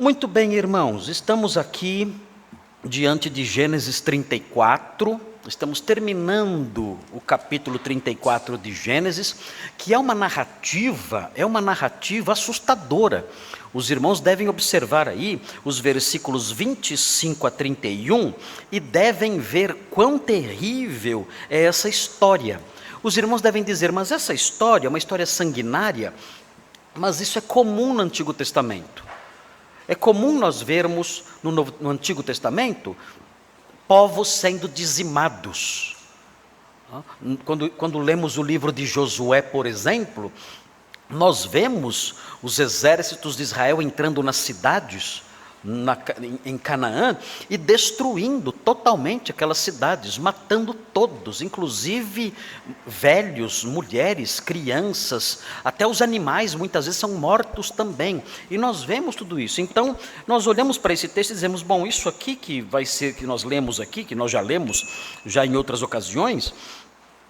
Muito bem, irmãos, estamos aqui diante de Gênesis 34, estamos terminando o capítulo 34 de Gênesis, que é uma narrativa assustadora. Os irmãos devem observar aí os versículos 25 a 31 e devem ver quão terrível é essa história. Os irmãos devem dizer, mas essa história é uma história sanguinária, mas isso é comum no Antigo Testamento. É comum nós vermos no Antigo Testamento povos sendo dizimados. Quando lemos o livro de Josué, por exemplo, nós vemos os exércitos de Israel entrando nas cidades em Canaã e destruindo totalmente aquelas cidades, matando todos, inclusive velhos, mulheres, crianças, até os animais muitas vezes são mortos também, e nós vemos tudo isso. Então nós olhamos para esse texto e dizemos, bom, isso aqui que nós lemos aqui, que nós já lemos já em outras ocasiões,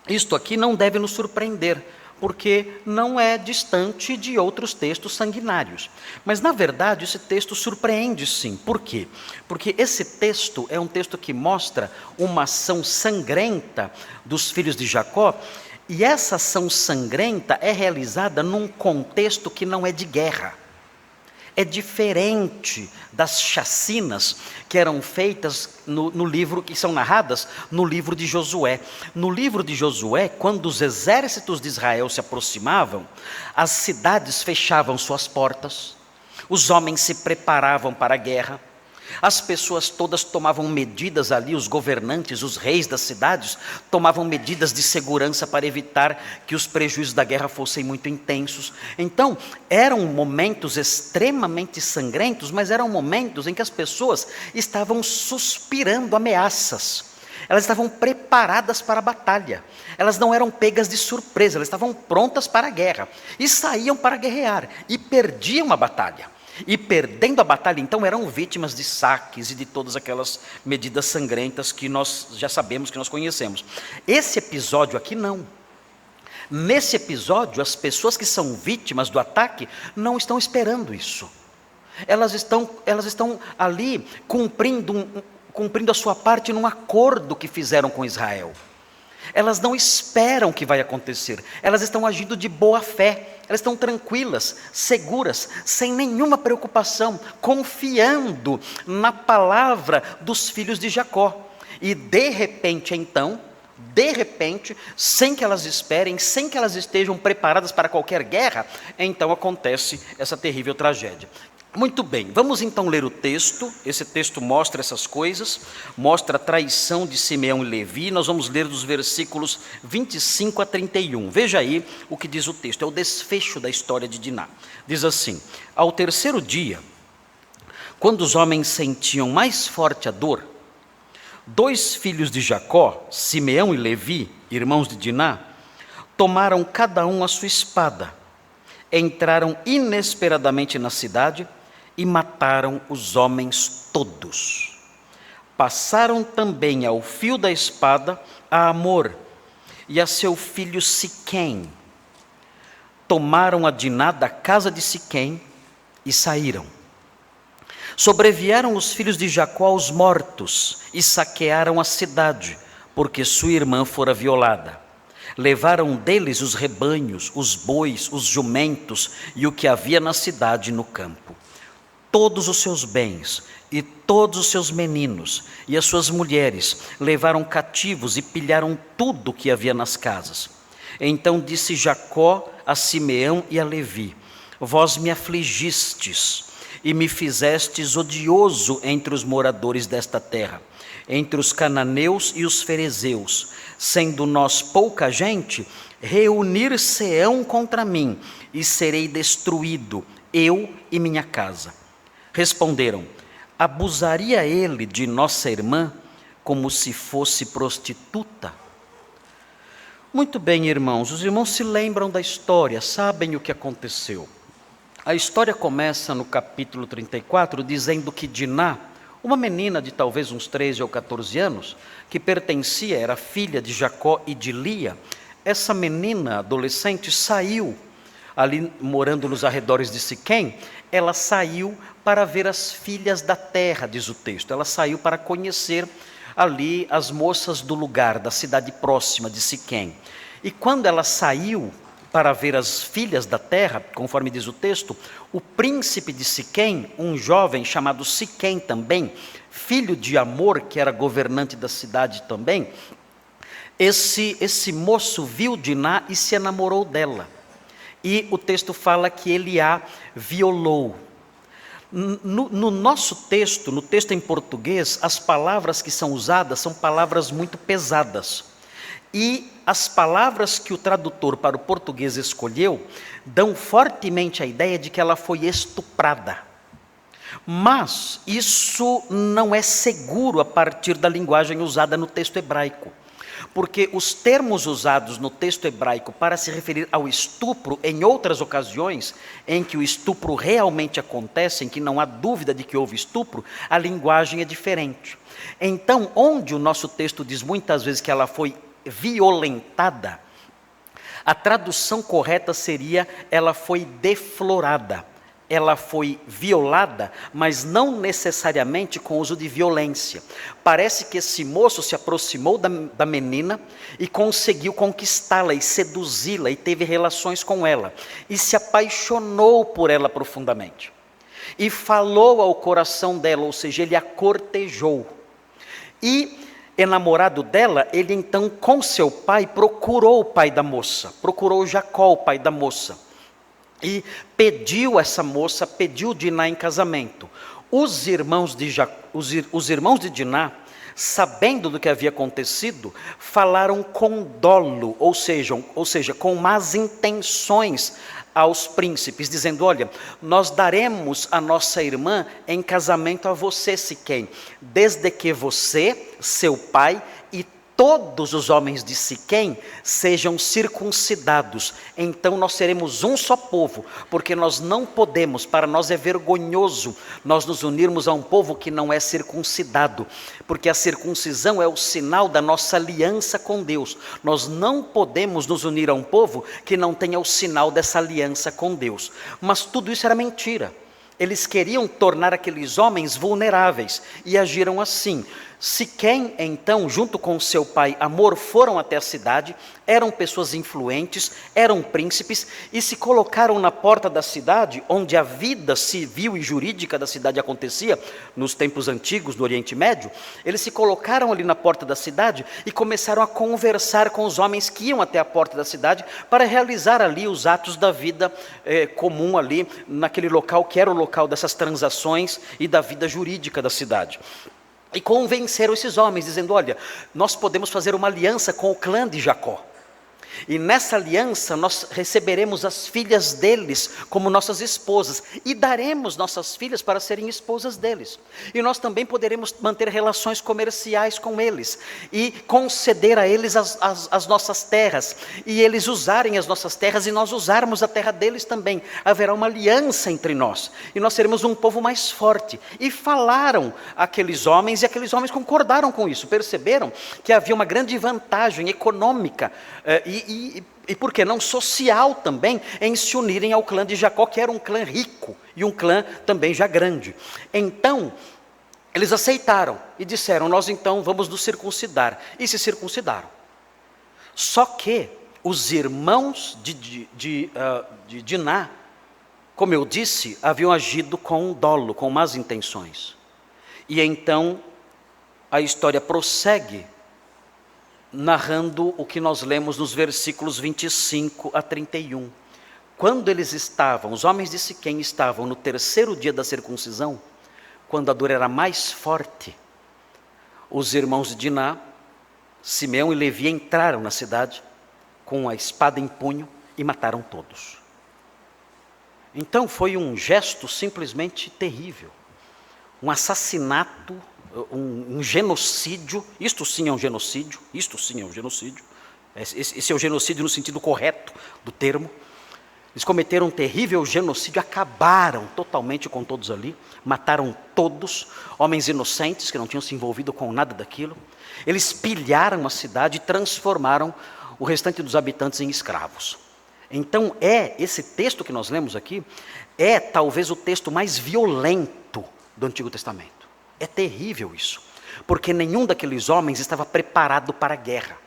isto aqui não deve nos surpreender, porque não é distante de outros textos sanguinários. Mas, na verdade, esse texto surpreende sim. Por quê? Porque esse texto é um texto que mostra uma ação sangrenta dos filhos de Jacó, e essa ação sangrenta é realizada num contexto que não é de guerra. É diferente das chacinas que eram feitas no livro, que são narradas no livro de Josué. No livro de Josué, quando os exércitos de Israel se aproximavam, as cidades fechavam suas portas, os homens se preparavam para a guerra, as pessoas todas tomavam medidas ali, os governantes, os reis das cidades, tomavam medidas de segurança para evitar que os prejuízos da guerra fossem muito intensos. Então, eram momentos extremamente sangrentos, mas eram momentos em que as pessoas estavam suspirando ameaças. Elas estavam preparadas para a batalha, elas não eram pegas de surpresa, elas estavam prontas para a guerra, e saíam para guerrear, e perdiam a batalha. E perdendo a batalha, então, eram vítimas de saques e de todas aquelas medidas sangrentas que nós já sabemos, que nós conhecemos. Esse episódio aqui não. Nesse episódio, as pessoas que são vítimas do ataque não estão esperando isso. Elas estão ali cumprindo a sua parte num acordo que fizeram com Israel. Elas não esperam o que vai acontecer, elas estão agindo de boa fé, elas estão tranquilas, seguras, sem nenhuma preocupação, confiando na palavra dos filhos de Jacó. E de repente, sem que elas esperem, sem que elas estejam preparadas para qualquer guerra, então acontece essa terrível tragédia. Muito bem, vamos então ler o texto. Esse texto mostra essas coisas, mostra a traição de Simeão e Levi. Nós vamos ler dos versículos 25 a 31. Veja aí o que diz o texto, é o desfecho da história de Diná. Diz assim: ao terceiro dia, quando os homens sentiam mais forte a dor, dois filhos de Jacó, Simeão e Levi, irmãos de Diná, tomaram cada um a sua espada, entraram inesperadamente na cidade e mataram os homens todos. Passaram também ao fio da espada a Amor e a seu filho Siquém. Tomaram a Diná da casa de Siquém e saíram. Sobrevieram os filhos de Jacó aos mortos e saquearam a cidade, porque sua irmã fora violada. Levaram deles os rebanhos, os bois, os jumentos e o que havia na cidade e no campo. Todos os seus bens e todos os seus meninos e as suas mulheres levaram cativos e pilharam tudo o que havia nas casas. Então disse Jacó a Simeão e a Levi: vós me afligistes e me fizestes odioso entre os moradores desta terra, entre os cananeus e os ferezeus. Sendo nós pouca gente, reunir-se-ão contra mim, e serei destruído, eu e minha casa. Responderam: abusaria ele de nossa irmã como se fosse prostituta? Muito bem, irmãos, os irmãos se lembram da história, sabem o que aconteceu. A história começa no capítulo 34, dizendo que Diná, uma menina de talvez uns 13 ou 14 anos, que era filha de Jacó e de Lia, essa menina adolescente saiu ali morando nos arredores de Siquém, ela saiu para ver as filhas da terra, diz o texto. Ela saiu para conhecer ali as moças do lugar, da cidade próxima de Siquém. E quando ela saiu para ver as filhas da terra, conforme diz o texto, o príncipe de Siquém, um jovem chamado Siquém também, filho de Amor, que era governante da cidade também, esse moço viu Diná e se enamorou dela. E o texto fala que ele a violou. No nosso texto, no texto em português, as palavras que são usadas são palavras muito pesadas. E as palavras que o tradutor para o português escolheu dão fortemente a ideia de que ela foi estuprada. Mas isso não é seguro a partir da linguagem usada no texto hebraico. Porque os termos usados no texto hebraico para se referir ao estupro, em outras ocasiões em que o estupro realmente acontece, em que não há dúvida de que houve estupro, a linguagem é diferente. Então, onde o nosso texto diz muitas vezes que ela foi violentada, a tradução correta seria: ela foi deflorada. Ela foi violada, mas não necessariamente com uso de violência. Parece que esse moço se aproximou da menina e conseguiu conquistá-la e seduzi-la e teve relações com ela. E se apaixonou por ela profundamente. E falou ao coração dela, ou seja, ele a cortejou. E, enamorado dela, ele então com seu pai procurou o pai da moça, procurou Jacó, o pai da moça. E pediu essa moça, pediu Diná em casamento. Os irmãos de Diná, sabendo do que havia acontecido, falaram com dolo, ou seja, com más intenções aos príncipes, dizendo: olha, nós daremos a nossa irmã em casamento a você, Siquém, desde que você, seu pai e todos os homens de Siquém sejam circuncidados, então nós seremos um só povo, porque nós não podemos, para nós é vergonhoso nós nos unirmos a um povo que não é circuncidado, porque a circuncisão é o sinal da nossa aliança com Deus. Nós não podemos nos unir a um povo que não tenha o sinal dessa aliança com Deus. Mas tudo isso era mentira. Eles queriam tornar aqueles homens vulneráveis e agiram assim. Siquém, então, junto com seu pai Amor, foram até a cidade, eram pessoas influentes, eram príncipes, e se colocaram na porta da cidade, onde a vida civil e jurídica da cidade acontecia, nos tempos antigos do Oriente Médio. Eles se colocaram ali na porta da cidade e começaram a conversar com os homens que iam até a porta da cidade para realizar ali os atos da vida comum ali, naquele local que era o local dessas transações e da vida jurídica da cidade. E convenceram esses homens, dizendo: olha, nós podemos fazer uma aliança com o clã de Jacó. E nessa aliança nós receberemos as filhas deles como nossas esposas e daremos nossas filhas para serem esposas deles. E nós também poderemos manter relações comerciais com eles e conceder a eles as nossas terras, e eles usarem as nossas terras e nós usarmos a terra deles também. Haverá uma aliança entre nós e nós seremos um povo mais forte. E falaram aqueles homens, e aqueles homens concordaram com isso, perceberam que havia uma grande vantagem econômica e por que não social também, em se unirem ao clã de Jacó, que era um clã rico e um clã também já grande. Então, eles aceitaram e disseram: nós então vamos nos circuncidar. E se circuncidaram. Só que os irmãos de Diná, como eu disse, haviam agido com dolo, com más intenções. E então a história prossegue, narrando o que nós lemos nos versículos 25 a 31. Quando eles estavam, os homens de Siquém estavam no terceiro dia da circuncisão, quando a dor era mais forte, os irmãos de Diná, Simeão e Levi, entraram na cidade com a espada em punho e mataram todos. Então foi um gesto simplesmente terrível, um assassinato, um genocídio. Isto sim é um genocídio, esse é o genocídio no sentido correto do termo. Eles cometeram um terrível genocídio, acabaram totalmente com todos ali, mataram todos, homens inocentes que não tinham se envolvido com nada daquilo. Eles pilharam a cidade e transformaram o restante dos habitantes em escravos. Então esse texto que nós lemos aqui, é talvez o texto mais violento do Antigo Testamento. É terrível isso, porque nenhum daqueles homens estava preparado para a guerra.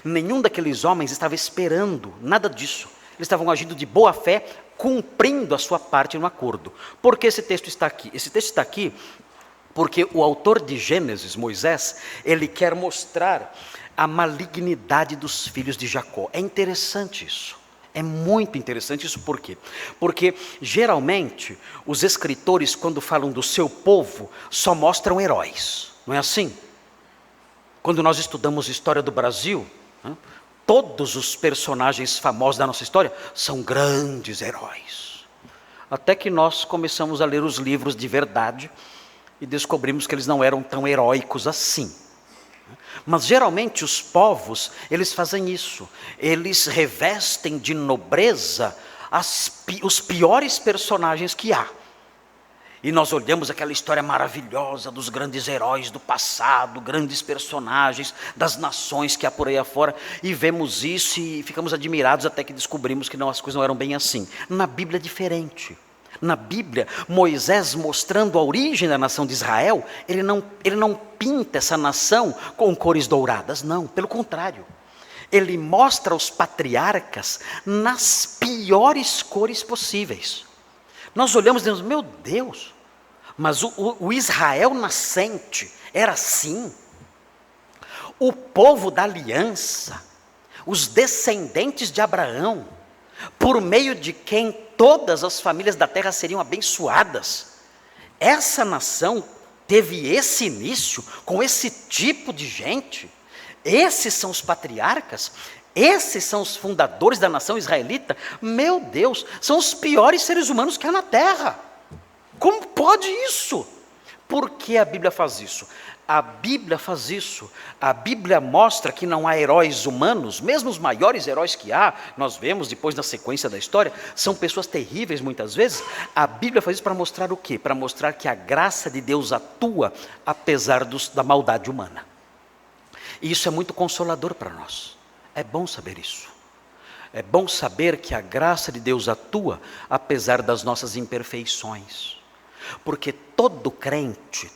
Nenhum daqueles homens estava esperando nada disso. Eles estavam agindo de boa fé, cumprindo a sua parte no acordo. Por que esse texto está aqui? Esse texto está aqui porque o autor de Gênesis, Moisés, ele quer mostrar a malignidade dos filhos de Jacó. É interessante isso. É muito interessante isso, por quê? Porque geralmente os escritores, quando falam do seu povo, só mostram heróis. Não é assim? Quando nós estudamos a história do Brasil, todos os personagens famosos da nossa história são grandes heróis. Até que nós começamos a ler os livros de verdade e descobrimos que eles não eram tão heróicos assim. Mas geralmente os povos, eles fazem isso. Eles revestem de nobreza os piores personagens que há. E nós olhamos aquela história maravilhosa dos grandes heróis do passado, grandes personagens das nações que há por aí afora, e vemos isso e ficamos admirados até que descobrimos que as coisas não eram bem assim. Na Bíblia é diferente. Na Bíblia, Moisés mostrando a origem da nação de Israel, ele não pinta essa nação com cores douradas, não, pelo contrário. Ele mostra os patriarcas nas piores cores possíveis. Nós olhamos e dizemos, meu Deus, mas o Israel nascente era assim. O povo da aliança, os descendentes de Abraão, por meio de quem todas as famílias da terra seriam abençoadas. Essa nação teve esse início com esse tipo de gente. Esses são os patriarcas, esses são os fundadores da nação israelita. Meu Deus, são os piores seres humanos que há na terra. Como pode isso? Por que a Bíblia faz isso? A Bíblia faz isso. A Bíblia mostra que não há heróis humanos, mesmo os maiores heróis que há, nós vemos depois na sequência da história, são pessoas terríveis muitas vezes. A Bíblia faz isso para mostrar o quê? Para mostrar que a graça de Deus atua apesar da maldade humana. E isso é muito consolador para nós. É bom saber isso. É bom saber que a graça de Deus atua apesar das nossas imperfeições. Porque todo crente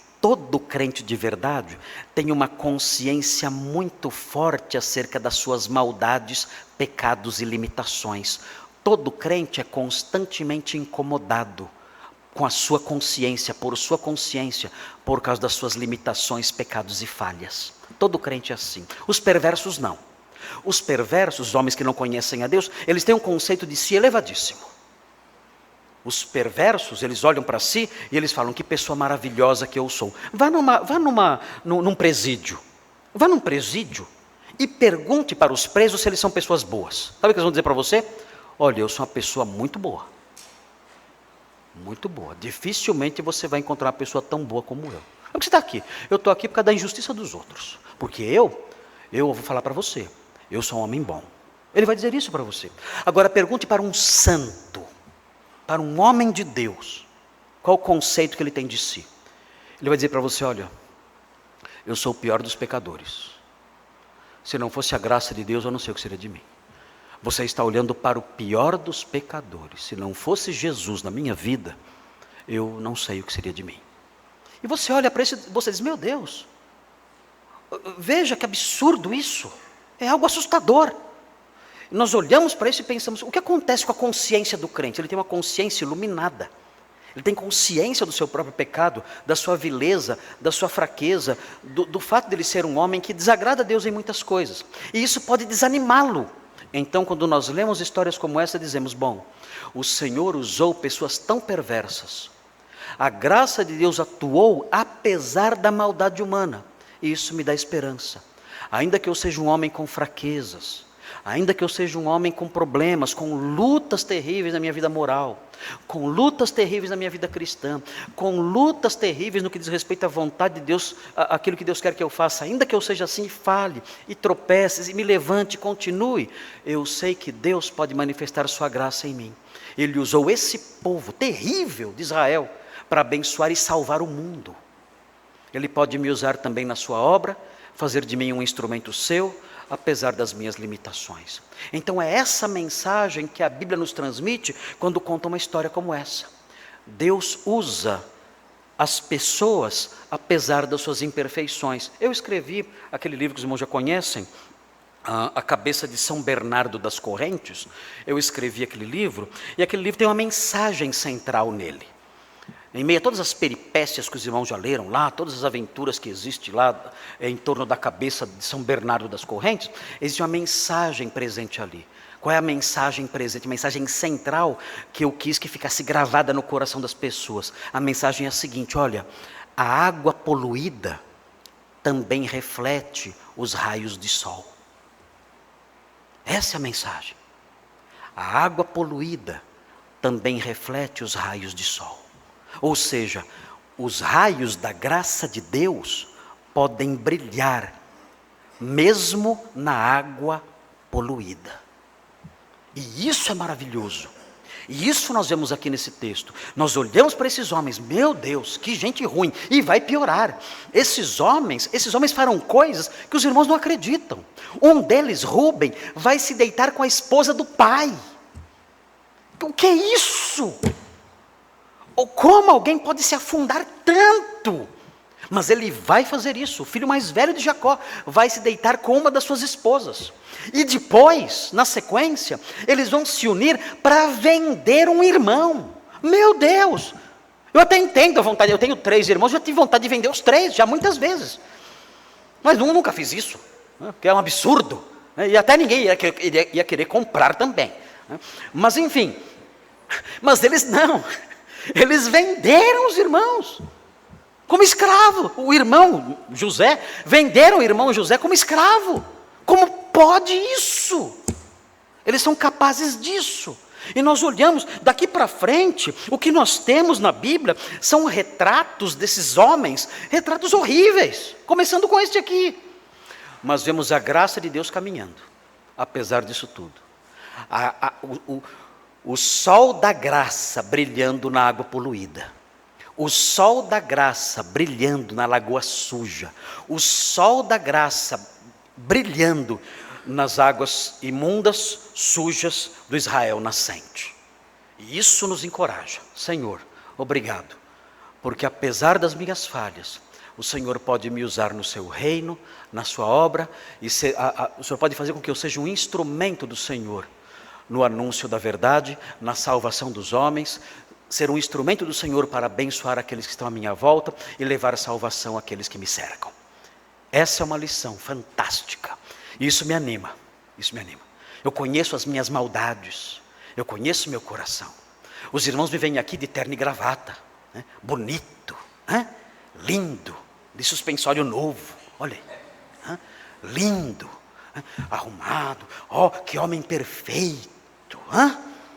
de verdade tem uma consciência muito forte acerca das suas maldades, pecados e limitações. Todo crente é constantemente incomodado com a sua consciência, por causa das suas limitações, pecados e falhas. Todo crente é assim. Os perversos não. Os perversos, os homens que não conhecem a Deus, eles têm um conceito de si elevadíssimo. Os perversos, eles olham para si e eles falam, que pessoa maravilhosa que eu sou. Vá num presídio. Vá num presídio e pergunte para os presos se eles são pessoas boas. Sabe o que eles vão dizer para você? Olha, eu sou uma pessoa muito boa. Muito boa. Dificilmente você vai encontrar uma pessoa tão boa como eu. Por que você está aqui? Eu estou aqui por causa da injustiça dos outros. Porque eu vou falar para você, eu sou um homem bom. Ele vai dizer isso para você. Agora pergunte para um santo, para um homem de Deus, qual o conceito que ele tem de si. Ele vai dizer para você, olha, eu sou o pior dos pecadores. Se não fosse a graça de Deus, eu não sei o que seria de mim. Você está olhando para o pior dos pecadores. Se não fosse Jesus na minha vida, eu não sei o que seria de mim. E você olha para isso e você diz, meu Deus, veja que absurdo isso. É algo assustador. Nós olhamos para isso e pensamos, o que acontece com a consciência do crente? Ele tem uma consciência iluminada. Ele tem consciência do seu próprio pecado, da sua vileza, da sua fraqueza, do fato de ele ser um homem que desagrada a Deus em muitas coisas. E isso pode desanimá-lo. Então, quando nós lemos histórias como essa, dizemos, bom, o Senhor usou pessoas tão perversas. A graça de Deus atuou apesar da maldade humana. E isso me dá esperança. Ainda que eu seja um homem com fraquezas, ainda que eu seja um homem com problemas, com lutas terríveis na minha vida moral, com lutas terríveis na minha vida cristã, com lutas terríveis no que diz respeito à vontade de Deus, aquilo que Deus quer que eu faça, ainda que eu seja assim, fale, e tropece, e me levante, e continue, eu sei que Deus pode manifestar a sua graça em mim. Ele usou esse povo terrível de Israel para abençoar e salvar o mundo. Ele pode me usar também na sua obra, fazer de mim um instrumento seu, apesar das minhas limitações. Então é essa mensagem que a Bíblia nos transmite quando conta uma história como essa. Deus usa as pessoas apesar das suas imperfeições. Eu escrevi aquele livro que os irmãos já conhecem, A Cabeça de São Bernardo das Correntes. Eu escrevi aquele livro, e aquele livro tem uma mensagem central nele. Em meio a todas as peripécias que os irmãos já leram lá, todas as aventuras que existem lá em torno da cabeça de São Bernardo das Correntes, existe uma mensagem presente ali. Qual é a mensagem presente? A mensagem central que eu quis que ficasse gravada no coração das pessoas. A mensagem é a seguinte: olha, a água poluída também reflete os raios de sol. Essa é a mensagem. A água poluída também reflete os raios de sol. Ou seja, os raios da graça de Deus podem brilhar, mesmo na água poluída. E isso é maravilhoso. E isso nós vemos aqui nesse texto. Nós olhamos para esses homens, meu Deus, que gente ruim. E vai piorar. Esses homens farão coisas que os irmãos não acreditam. Um deles, Rubem, vai se deitar com a esposa do pai. O que é isso? Ou como alguém pode se afundar tanto? Mas ele vai fazer isso. O filho mais velho de Jacó vai se deitar com uma das suas esposas. E depois, na sequência, eles vão se unir para vender um irmão. Meu Deus! Eu até entendo a vontade, eu tenho 3 irmãos, já tive vontade de vender os 3, já muitas vezes. Mas nunca fiz isso, porque é um absurdo. E até ninguém ia querer comprar também. Mas enfim, mas eles não. Eles venderam os irmãos como escravo. O irmão José, venderam o irmão José como escravo. Como pode isso? Eles são capazes disso. E nós olhamos daqui para frente, o que nós temos na Bíblia são retratos desses homens, retratos horríveis, começando com este aqui. Mas vemos a graça de Deus caminhando, apesar disso tudo. O sol da graça brilhando na água poluída. O sol da graça brilhando na lagoa suja. O sol da graça brilhando nas águas imundas, sujas do Israel nascente. E isso nos encoraja. Senhor, obrigado. Porque apesar das minhas falhas, o Senhor pode me usar no seu reino, na sua obra. E o Senhor pode fazer com que eu seja um instrumento do Senhor no anúncio da verdade, na salvação dos homens, ser um instrumento do Senhor para abençoar aqueles que estão à minha volta e levar a salvação àqueles que me cercam. Essa é uma lição fantástica. E isso me anima, isso me anima. Eu conheço as minhas maldades, eu conheço meu coração. Os irmãos me veem aqui de terno e gravata, né? Bonito, né? Lindo, de suspensório novo, olha aí, lindo, arrumado, que homem perfeito.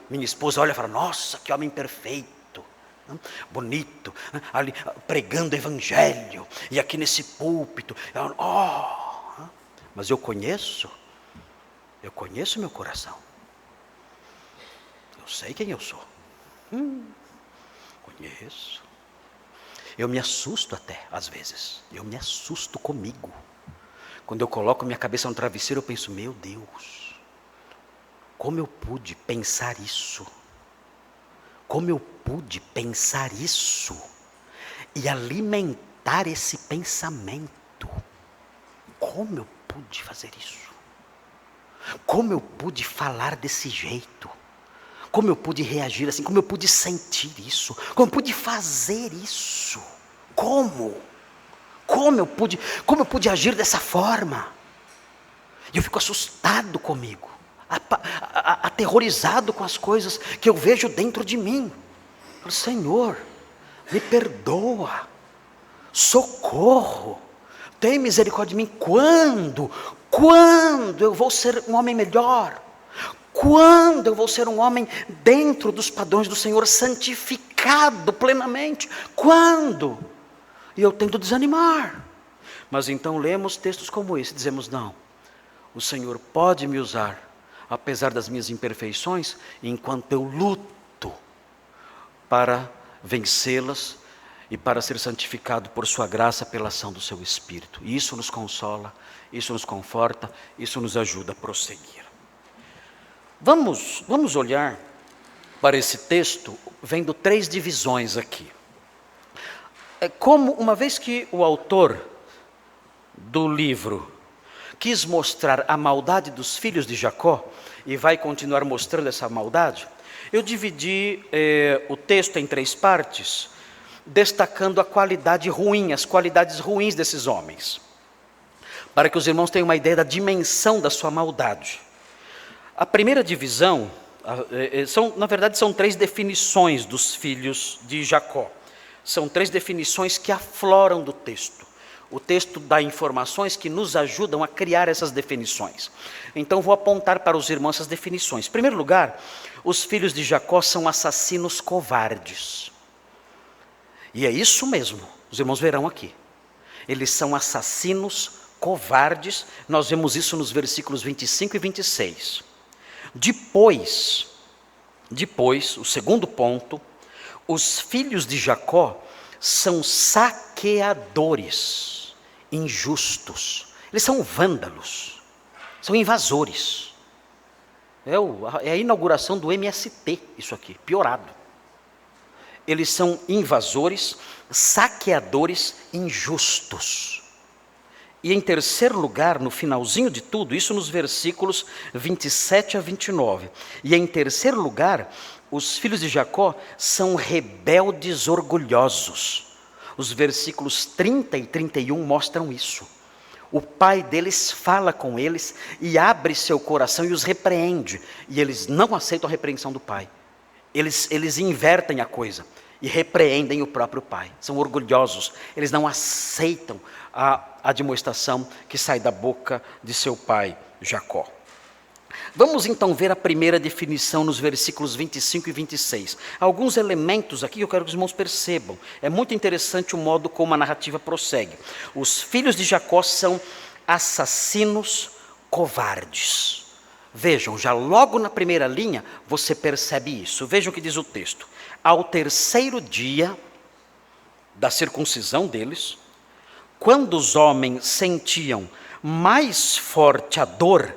Minha esposa olha e fala, nossa, que homem perfeito, bonito, ali pregando o evangelho, e aqui nesse púlpito, mas eu conheço meu coração, eu sei quem eu sou, conheço, eu me assusto até, às vezes, eu me assusto comigo, quando eu coloco minha cabeça no travesseiro, eu penso, meu Deus, como eu pude pensar isso? Como eu pude pensar isso? E alimentar esse pensamento? Como eu pude fazer isso? Como eu pude falar desse jeito? Como eu pude reagir assim? Como eu pude sentir isso? Como eu pude fazer isso? Como eu pude agir dessa forma? E eu fico assustado comigo. Aterrorizado com as coisas que eu vejo dentro de mim. Falo, Senhor, me perdoa, socorro, tem misericórdia de mim. Quando eu vou ser um homem melhor? Quando eu vou ser um homem dentro dos padrões do Senhor, santificado plenamente? Quando? E eu tento desanimar. Mas então lemos textos como esse e dizemos, não, o Senhor pode me usar, apesar das minhas imperfeições, enquanto eu luto para vencê-las e para ser santificado por sua graça, pela ação do seu Espírito. E isso nos consola, isso nos conforta, isso nos ajuda a prosseguir. Vamos olhar para esse texto, vendo 3 divisões aqui. Como, uma vez que o autor do livro quis mostrar a maldade dos filhos de Jacó, e vai continuar mostrando essa maldade, eu dividi o texto em 3 partes, destacando a qualidade ruim, as qualidades ruins desses homens, para que os irmãos tenham uma ideia da dimensão da sua maldade. A primeira divisão, na verdade são 3 definições dos filhos de Jacó. São 3 definições que afloram do texto. O texto dá informações que nos ajudam a criar essas definições. Então vou apontar para os irmãos essas definições. Em primeiro lugar, os filhos de Jacó são assassinos covardes. E é isso mesmo, os irmãos verão aqui. Eles são assassinos covardes, nós vemos isso nos versículos 25 e 26. Depois, o segundo ponto, os filhos de Jacó são saqueadores, injustos. Eles são vândalos, são invasores. É a inauguração do MST, isso aqui, piorado. Eles são invasores, saqueadores, injustos. E em terceiro lugar, no finalzinho de tudo, isso nos versículos 27 a 29. E em terceiro lugar, os filhos de Jacó são rebeldes orgulhosos. Os versículos 30 e 31 mostram isso. O pai deles fala com eles e abre seu coração e os repreende. E eles não aceitam a repreensão do pai. Eles invertem a coisa e repreendem o próprio pai. São orgulhosos, eles não aceitam a admoestação que sai da boca de seu pai Jacó. Vamos então ver a primeira definição nos versículos 25 e 26. Alguns elementos aqui que eu quero que os irmãos percebam. É muito interessante o modo como a narrativa prossegue. Os filhos de Jacó são assassinos covardes. Vejam, já logo na primeira linha você percebe isso. Vejam o que diz o texto. Ao terceiro dia da circuncisão deles, quando os homens sentiam mais forte a dor,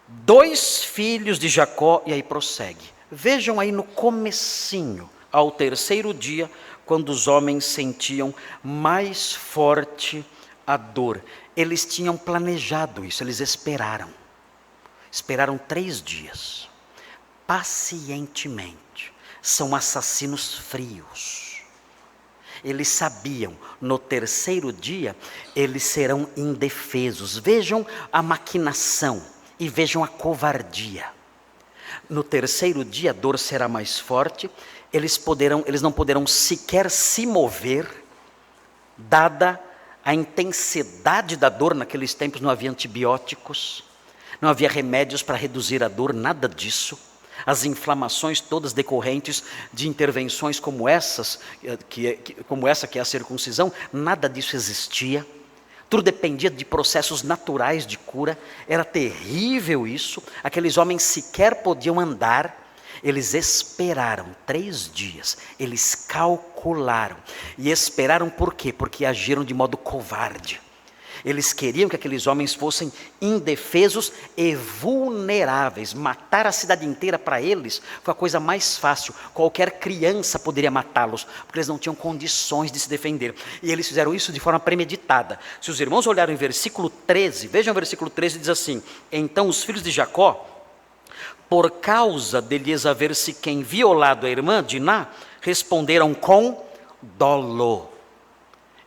2 filhos de Jacó, e aí prossegue. Vejam aí no comecinho, ao terceiro dia, quando os homens sentiam mais forte a dor. Eles tinham planejado isso, eles esperaram. Esperaram 3 dias, pacientemente. São assassinos frios. Eles sabiam, no terceiro dia, eles serão indefesos. Vejam a maquinação e vejam a covardia. No terceiro dia a dor será mais forte, eles não poderão sequer se mover, dada a intensidade da dor. Naqueles tempos não havia antibióticos, não havia remédios para reduzir a dor, nada disso. As inflamações todas decorrentes de intervenções como essa que é a circuncisão, nada disso existia. Tudo dependia de processos naturais de cura. Era terrível isso. Aqueles homens sequer podiam andar. Eles esperaram 3 dias. Eles calcularam. E esperaram por quê? Porque agiram de modo covarde. Eles queriam que aqueles homens fossem indefesos e vulneráveis. Matar a cidade inteira para eles foi a coisa mais fácil. Qualquer criança poderia matá-los, porque eles não tinham condições de se defender. E eles fizeram isso de forma premeditada. Se os irmãos olharem o versículo 13, vejam o versículo 13, diz assim: então os filhos de Jacó, por causa de lhes haver Siquém violado a irmã Diná, responderam com dolo.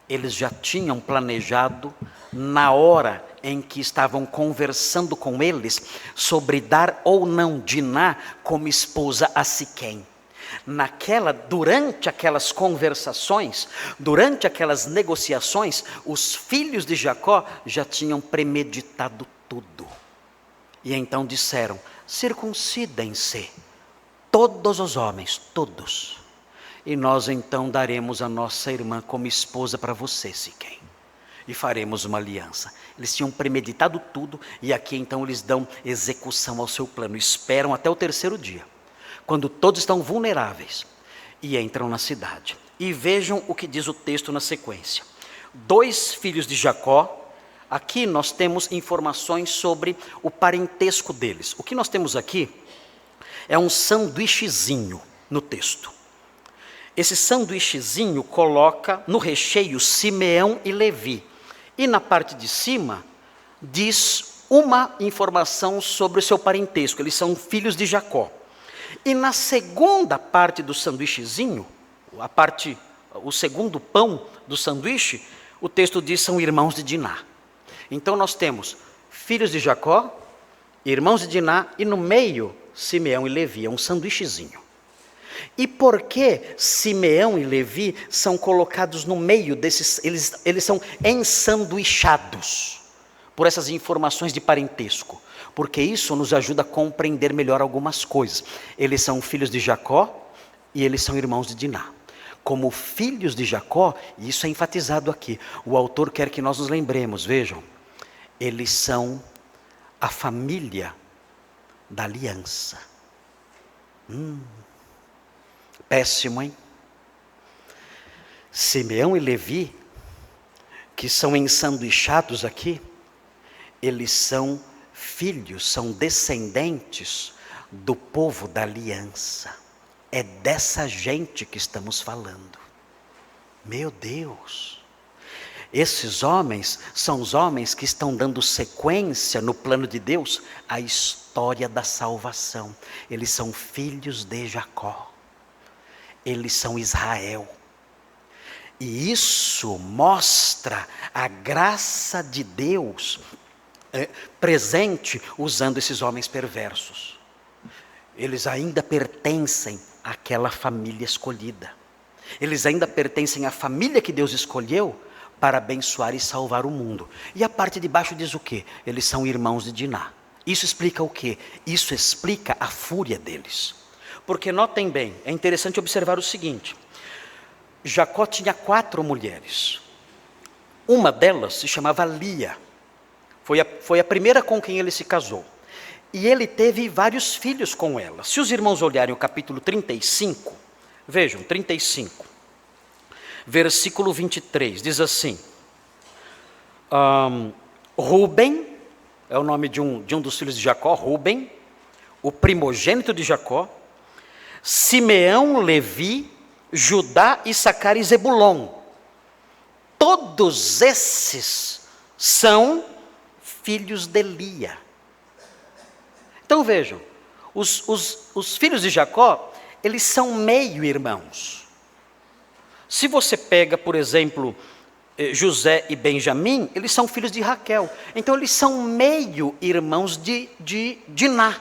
Eles já tinham planejado, na hora em que estavam conversando com eles, sobre dar ou não Diná como esposa a Siquém. Durante aquelas conversações, durante aquelas negociações, os filhos de Jacó já tinham premeditado tudo. E então disseram: circuncidem-se, todos os homens, todos. E nós então daremos a nossa irmã como esposa para você, Siquém. E faremos uma aliança. Eles tinham premeditado tudo, e aqui então eles dão execução ao seu plano. Esperam até o terceiro dia, quando todos estão vulneráveis, e entram na cidade. E vejam o que diz o texto na sequência. 2 filhos de Jacó. Aqui nós temos informações sobre o parentesco deles. O que nós temos aqui é um sanduíchezinho no texto. Esse sanduíchezinho coloca no recheio Simeão e Levi. E na parte de cima diz uma informação sobre o seu parentesco. Eles são filhos de Jacó. E na segunda parte do sanduíchezinho, o segundo pão do sanduíche, o texto diz são irmãos de Diná. Então nós temos filhos de Jacó, irmãos de Diná, e no meio Simeão e Levi, é um sanduíchezinho. E por que Simeão e Levi são colocados no meio desses, eles são ensanduichados por essas informações de parentesco? Porque isso nos ajuda a compreender melhor algumas coisas. Eles são filhos de Jacó e eles são irmãos de Diná. Como filhos de Jacó, e isso é enfatizado aqui, o autor quer que nós nos lembremos, vejam, eles são a família da aliança. Péssimo, hein? Simeão e Levi, que são ensanduichados aqui, eles são filhos, são descendentes do povo da aliança. É dessa gente que estamos falando. Meu Deus! Esses homens são os homens que estão dando sequência no plano de Deus à história da salvação. Eles são filhos de Jacó. Eles são Israel. E isso mostra a graça de Deus presente usando esses homens perversos. Eles ainda pertencem àquela família escolhida. Eles ainda pertencem à família que Deus escolheu para abençoar e salvar o mundo. E a parte de baixo diz o quê? Eles são irmãos de Diná. Isso explica o quê? Isso explica a fúria deles. Porque notem bem, é interessante observar o seguinte. Jacó tinha 4 mulheres. Uma delas se chamava Lia. Foi a primeira com quem ele se casou. E ele teve vários filhos com ela. Se os irmãos olharem o capítulo 35, vejam, 35, versículo 23, diz assim, Ruben, é o nome de um dos filhos de Jacó, Ruben, o primogênito de Jacó, Simeão, Levi, Judá, Issacar e Zebulon. Todos esses são filhos de Lia. Então vejam, os filhos de Jacó, eles são meio-irmãos. Se você pega, por exemplo, José e Benjamim, eles são filhos de Raquel. Então eles são meio-irmãos de Diná.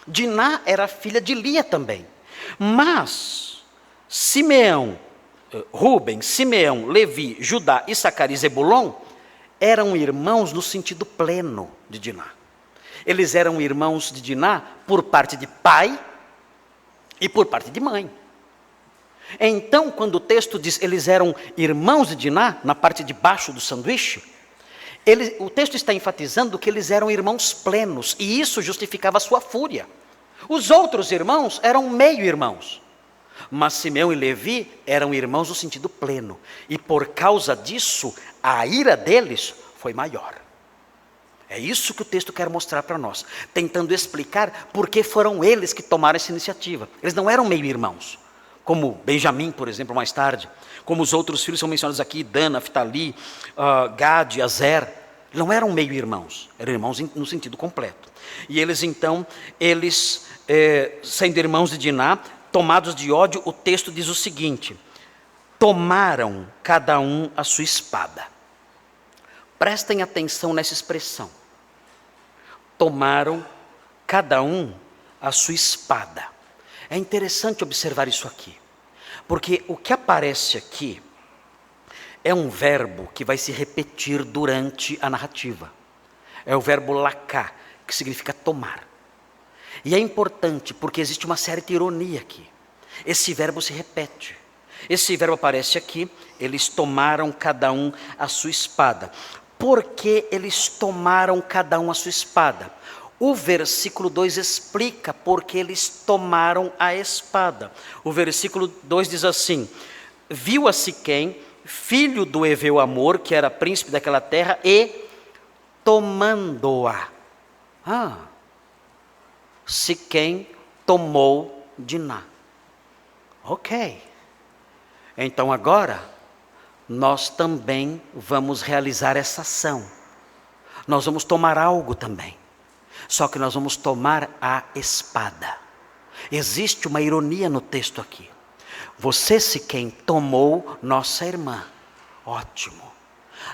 Diná era filha de Lia também. Mas Simeão, Ruben, Simeão, Levi, Judá, Issacar e Zebulon eram irmãos no sentido pleno de Diná. Eles eram irmãos de Diná por parte de pai e por parte de mãe. Então, quando o texto diz eles eram irmãos de Diná, na parte de baixo do sanduíche, o texto está enfatizando que eles eram irmãos plenos, e isso justificava a sua fúria. Os outros irmãos eram meio-irmãos, mas Simeão e Levi eram irmãos no sentido pleno, e por causa disso, a ira deles foi maior. É isso que o texto quer mostrar para nós, tentando explicar por que foram eles que tomaram essa iniciativa. Eles não eram meio-irmãos, como Benjamim, por exemplo, mais tarde, como os outros filhos são mencionados aqui, Dan, Naftali, Gad, Azer, não eram meio-irmãos, eram irmãos no sentido completo. E eles então, sendo irmãos de Diná, tomados de ódio, o texto diz o seguinte, tomaram cada um a sua espada. Prestem atenção nessa expressão. Tomaram cada um a sua espada. É interessante observar isso aqui, porque o que aparece aqui é um verbo que vai se repetir durante a narrativa. É o verbo laká, que significa tomar. E é importante porque existe uma certa ironia aqui. Esse verbo se repete. Esse verbo aparece aqui, eles tomaram cada um a sua espada. Por que eles tomaram cada um a sua espada? O versículo 2 explica por que eles tomaram a espada. O versículo 2 diz assim, viu a Siquém, filho do heveu Amor, que era príncipe daquela terra, e tomando-a. Siquém tomou Diná. Ok. Então agora, nós também vamos realizar essa ação. Nós vamos tomar algo também. Só que nós vamos tomar a espada. Existe uma ironia no texto aqui. Você, Siquém, tomou nossa irmã. Ótimo.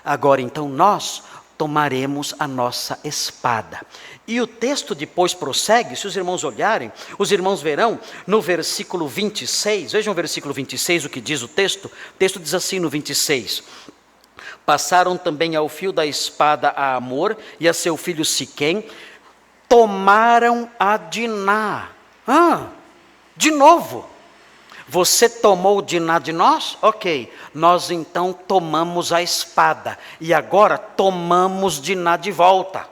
Agora então nós tomaremos a nossa espada. E o texto depois prossegue, se os irmãos olharem, os irmãos verão no versículo 26, vejam o versículo 26, o que diz o texto. O texto diz assim no 26. Passaram também ao fio da espada a Amor e a seu filho Siquém, tomaram a Diná. De novo. Você tomou Diná de nós? Ok. Nós então tomamos a espada. E agora tomamos Diná de volta.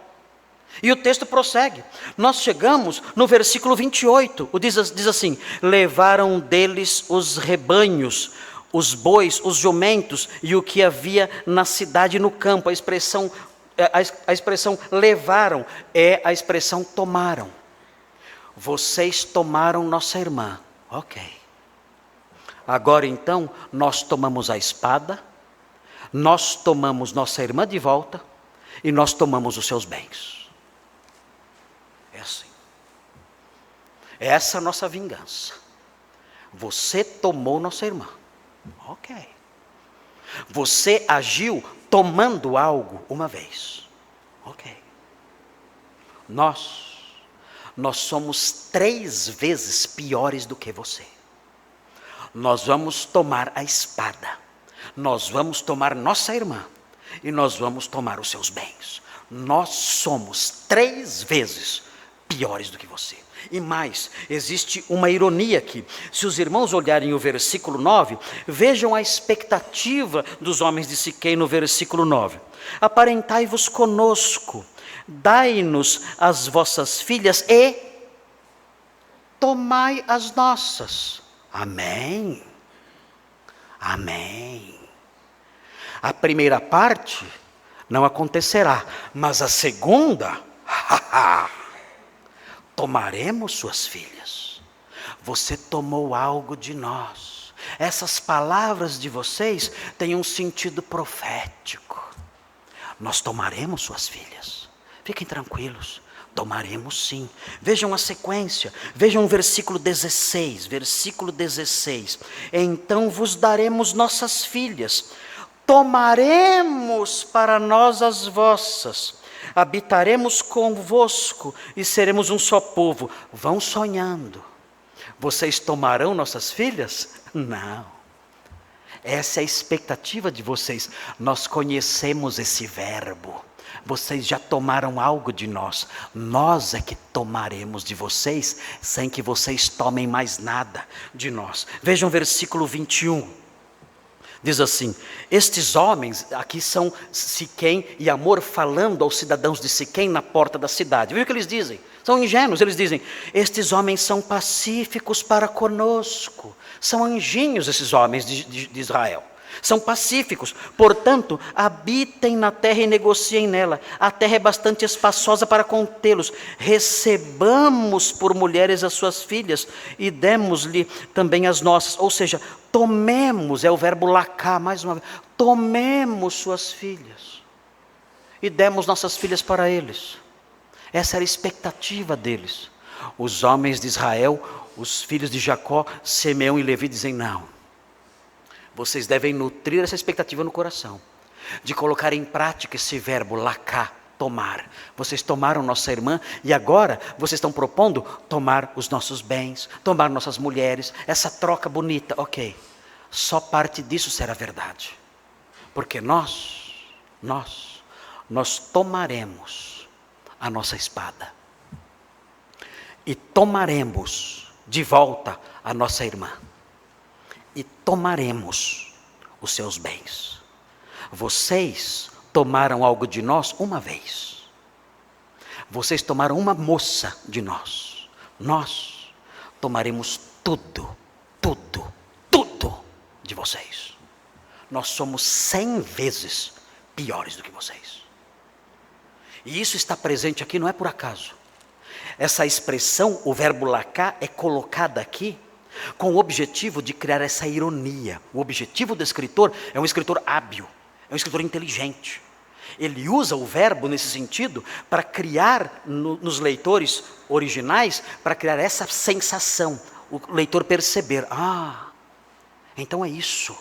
E o texto prossegue. Nós chegamos no versículo 28. Diz assim: levaram deles os rebanhos, os bois, os jumentos e o que havia na cidade e no campo. A expressão levaram é a expressão tomaram. Vocês tomaram nossa irmã. Ok. Agora então, nós tomamos a espada, nós tomamos nossa irmã de volta e nós tomamos os seus bens. É assim. Essa é a nossa vingança. Você tomou nossa irmã. Ok. Você agiu tomando algo uma vez. Ok. Nós somos 3 vezes piores do que você. Nós vamos tomar a espada, nós vamos tomar nossa irmã e nós vamos tomar os seus bens. Nós somos 3 vezes piores do que você. E mais, existe uma ironia aqui. Se os irmãos olharem o versículo 9, vejam a expectativa dos homens de Siquém no versículo 9. Aparentai-vos conosco, dai-nos as vossas filhas e tomai as nossas. Amém. Amém. A primeira parte não acontecerá, mas a segunda, tomaremos suas filhas. Você tomou algo de nós. Essas palavras de vocês têm um sentido profético. Nós tomaremos suas filhas. Fiquem tranquilos. Tomaremos sim. Vejam a sequência. Vejam o versículo 16. Versículo 16. Então vos daremos nossas filhas. Tomaremos para nós as vossas. Habitaremos convosco e seremos um só povo. Vão sonhando. Vocês tomarão nossas filhas? Não. Essa é a expectativa de vocês. Nós conhecemos esse verbo. Vocês já tomaram algo de nós. Nós é que tomaremos de vocês, sem que vocês tomem mais nada de nós. Vejam o versículo 21. Diz assim: estes homens, aqui são Siquém e Amor falando aos cidadãos de Siquém na porta da cidade. Viu o que eles dizem? São ingênuos, eles dizem: estes homens são pacíficos para conosco. São anjinhos esses homens de Israel. São pacíficos, portanto, habitem na terra e negociem nela. A terra é bastante espaçosa para contê-los. Recebamos por mulheres as suas filhas e demos-lhe também as nossas. Ou seja, tomemos, é o verbo lacá, mais uma vez. Tomemos suas filhas e demos nossas filhas para eles. Essa era a expectativa deles. Os homens de Israel, os filhos de Jacó, Simeão e Levi dizem não. Vocês devem nutrir essa expectativa no coração, de colocar em prática esse verbo lacá, tomar. Vocês tomaram nossa irmã e agora vocês estão propondo tomar os nossos bens, tomar nossas mulheres, essa troca bonita. Ok, só parte disso será verdade, porque nós tomaremos a nossa espada e tomaremos de volta a nossa irmã. E tomaremos os seus bens. Vocês tomaram algo de nós uma vez. Vocês tomaram uma moça de nós. Nós tomaremos tudo de vocês. nós somos 100 vezes piores do que vocês. E isso está presente aqui, não é por acaso. Essa expressão, o verbo lacá, é colocada aqui com o objetivo de criar essa ironia. O objetivo do escritor é um escritor hábil, é um escritor inteligente. Ele usa o verbo nesse sentido para criar nos leitores originais, para criar essa sensação, o leitor perceber, então é isso.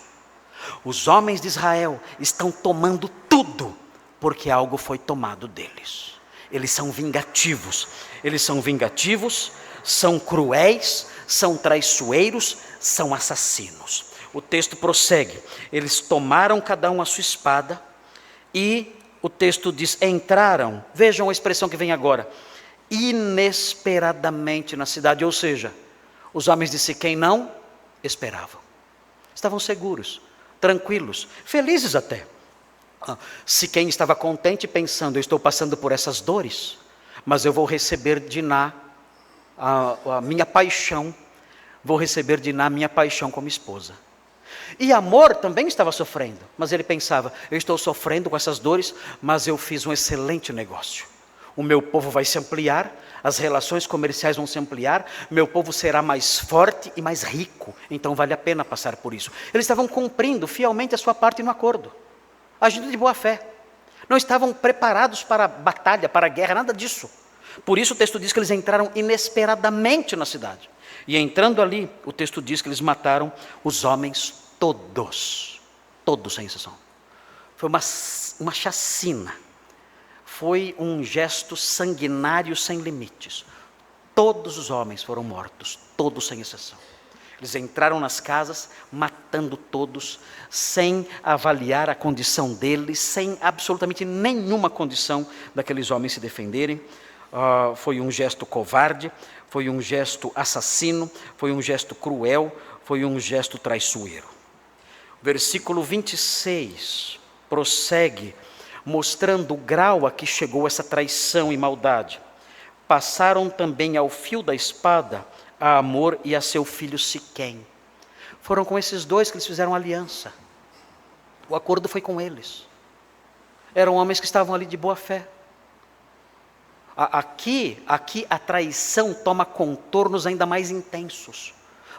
Os homens de Israel estão tomando tudo, porque algo foi tomado deles. Eles são vingativos, são cruéis, são traiçoeiros, são assassinos. O texto prossegue, eles tomaram cada um a sua espada, e o texto diz, entraram, vejam a expressão que vem agora, inesperadamente na cidade, ou seja, os homens de Siquém não esperavam, estavam seguros, tranquilos, felizes até. Siquém estava contente pensando, eu estou passando por essas dores, mas eu vou receber de Diná a minha paixão, vou receber Diná a minha paixão como esposa. E Amor também estava sofrendo, mas ele pensava, eu estou sofrendo com essas dores, mas eu fiz um excelente negócio. O meu povo vai se ampliar, as relações comerciais vão se ampliar, meu povo será mais forte e mais rico, então vale a pena passar por isso. Eles estavam cumprindo fielmente a sua parte no acordo, agindo de boa fé. Não estavam preparados para a batalha, para a guerra, nada disso. Por isso o texto diz que eles entraram inesperadamente na cidade. E entrando ali, o texto diz que eles mataram os homens todos sem exceção. Foi uma chacina. Foi um gesto sanguinário sem limites. Todos os homens foram mortos, todos sem exceção. Eles entraram nas casas, matando todos, sem avaliar a condição deles, sem absolutamente nenhuma condição daqueles homens se defenderem. Foi um gesto covarde, foi um gesto assassino, foi um gesto cruel, foi um gesto traiçoeiro. Versículo 26 prossegue, mostrando o grau a que chegou essa traição e maldade. Passaram também ao fio da espada a Amor e a seu filho Siquém. Foram com esses dois que eles fizeram aliança. O acordo foi com eles. Eram homens que estavam ali de boa fé. Aqui a traição toma contornos ainda mais intensos,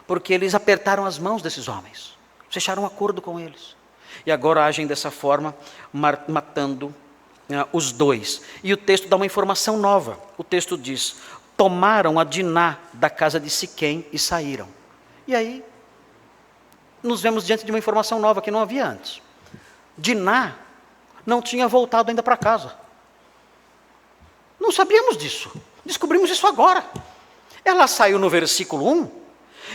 porque eles apertaram as mãos desses homens, fecharam um acordo com eles, e agora agem dessa forma, matando os dois. E o texto dá uma informação nova. O texto diz, tomaram a Diná da casa de Siquém e saíram. E aí, nos vemos diante de uma informação nova que não havia antes. Diná não tinha voltado ainda para casa. Não sabíamos disso, descobrimos isso agora. Ela saiu no versículo 1,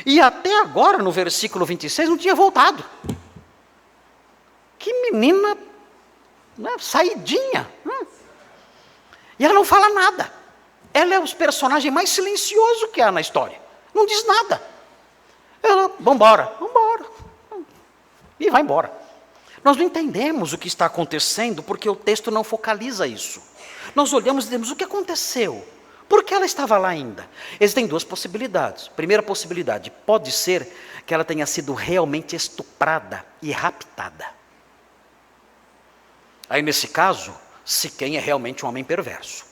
e até agora, no versículo 26, não tinha voltado. Que menina, né, saidinha. E ela não fala nada. Ela é o personagem mais silencioso que há na história. Não diz nada. Ela, vambora. E vai embora. Nós não entendemos o que está acontecendo, porque o texto não focaliza isso. Nós olhamos e dizemos, o que aconteceu? Por que ela estava lá ainda? Existem duas possibilidades. Primeira possibilidade, pode ser que ela tenha sido realmente estuprada e raptada. Aí nesse caso, Siquém é realmente um homem perverso.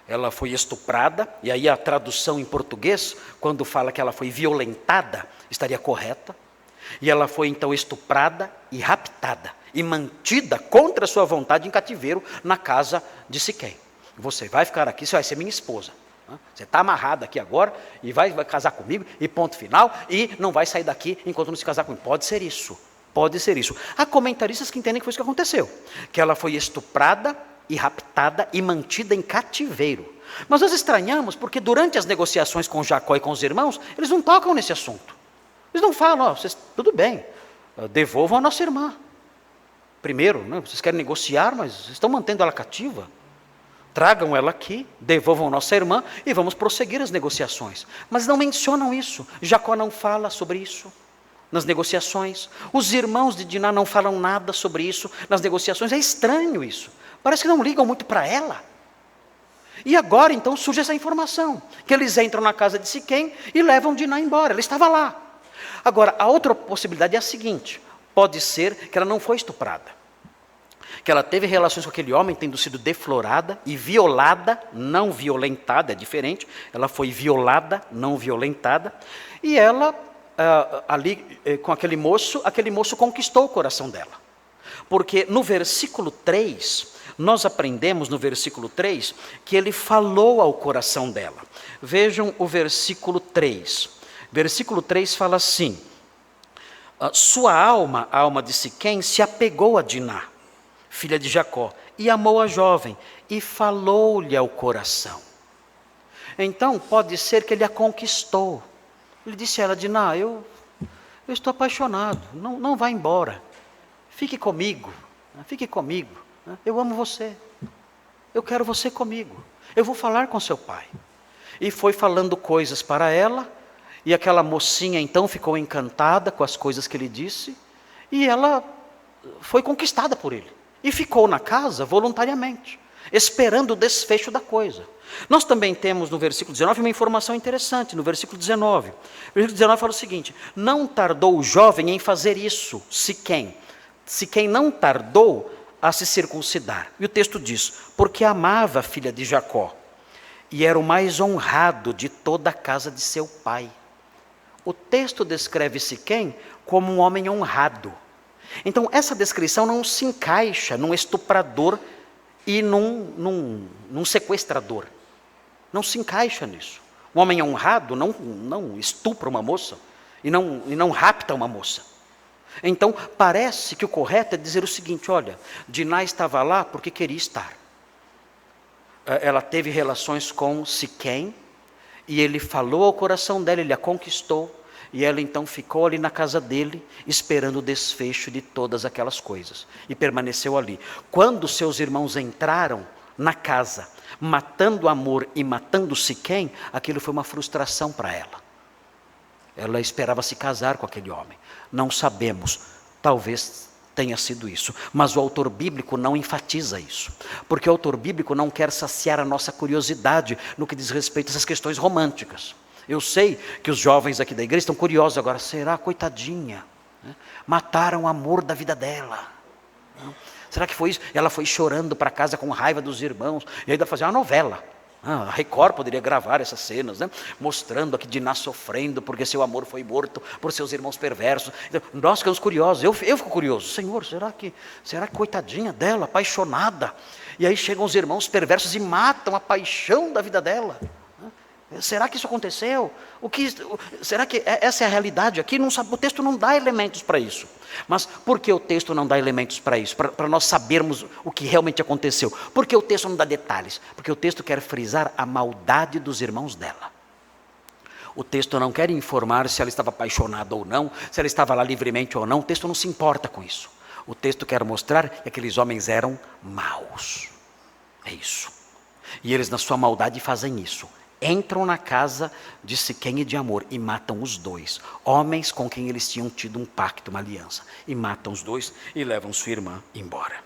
Ela foi estuprada, e aí a tradução em português, quando fala que ela foi violentada, estaria correta. E ela foi então estuprada e raptada, e mantida contra sua vontade em cativeiro na casa de Siquém. Você vai ficar aqui, você vai ser minha esposa. Você está amarrada aqui agora, e vai casar comigo, e ponto final, e não vai sair daqui enquanto não se casar comigo. Pode ser isso. Há comentaristas que entendem que foi isso que aconteceu, que ela foi estuprada e raptada e mantida em cativeiro. Mas nós estranhamos, porque durante as negociações com Jacó e com os irmãos, eles não tocam nesse assunto. Eles não falam, vocês, tudo bem, devolvam a nossa irmã. Primeiro, né, vocês querem negociar, mas estão mantendo ela cativa. Tragam ela aqui, devolvam a nossa irmã e vamos prosseguir as negociações. Mas não mencionam isso. Jacó não fala sobre isso nas negociações. Os irmãos de Diná não falam nada sobre isso nas negociações. É estranho isso. Parece que não ligam muito para ela. E agora então surge essa informação, que eles entram na casa de Siquém e levam Diná embora. Ela estava lá. Agora, a outra possibilidade é a seguinte, Pode ser que ela não foi estuprada, que ela teve relações com aquele homem tendo sido deflorada e violada, não violentada, é diferente. Ela foi violada, não violentada, e ela, ali com aquele moço conquistou o coração dela. Porque no versículo 3, nós aprendemos no versículo 3, que ele falou ao coração dela. Vejam o versículo 3. Versículo 3 fala assim: sua alma, a alma de Siquém, se apegou a Diná, filha de Jacó, e amou a jovem, e falou-lhe ao coração. Então, pode ser que ele a conquistou. Ele disse a ela: Diná, eu estou apaixonado, não vá embora. Fique comigo, eu amo você, eu quero você comigo, eu vou falar com seu pai. E foi falando coisas para ela, e aquela mocinha então ficou encantada com as coisas que ele disse, e ela foi conquistada por ele, e ficou na casa voluntariamente, esperando o desfecho da coisa. Nós também temos no versículo 19 uma informação interessante, no versículo 19. O versículo 19 fala o seguinte: não tardou o jovem em fazer isso, Siquém não tardou a se circuncidar. E o texto diz: porque amava a filha de Jacó, e era o mais honrado de toda a casa de seu pai. O texto descreve Siquém como um homem honrado. Então essa descrição não se encaixa num estuprador e num sequestrador. Não se encaixa nisso. Um homem honrado não estupra uma moça e não rapta uma moça. Então, parece que o correto é dizer o seguinte: olha, Diná estava lá porque queria estar. Ela teve relações com Siquém, e ele falou ao coração dela, ele a conquistou, e ela então ficou ali na casa dele, esperando o desfecho de todas aquelas coisas, e permaneceu ali. Quando seus irmãos entraram na casa, matando Amor e matando Siquém, aquilo foi uma frustração para ela. Ela esperava se casar com aquele homem. Não sabemos, talvez tenha sido isso. Mas o autor bíblico não enfatiza isso. Porque o autor bíblico não quer saciar a nossa curiosidade no que diz respeito a essas questões românticas. Eu sei que os jovens aqui da igreja estão curiosos agora. Será, coitadinha, né? Mataram o amor da vida dela. Será que foi isso? Ela foi chorando para casa com raiva dos irmãos. E ainda fazia uma novela. A Record poderia gravar essas cenas, né? Mostrando aqui Diná sofrendo porque seu amor foi morto por seus irmãos perversos. Então, nós ficamos curiosos, eu fico curioso. Senhor, será que coitadinha dela, apaixonada? E aí chegam os irmãos perversos e matam a paixão da vida dela. Será que isso aconteceu? Será que essa é a realidade aqui? Não sabe, o texto não dá elementos para isso. Mas por que o texto não dá elementos para isso? Para nós sabermos o que realmente aconteceu. Por que o texto não dá detalhes? Porque o texto quer frisar a maldade dos irmãos dela. O texto não quer informar se ela estava apaixonada ou não, se ela estava lá livremente ou não. O texto não se importa com isso. O texto quer mostrar que aqueles homens eram maus. É isso. E eles na sua maldade fazem isso. Entram na casa de Siquém e de Amor e matam os dois, homens com quem eles tinham tido um pacto, uma aliança, e matam os dois e levam sua irmã embora.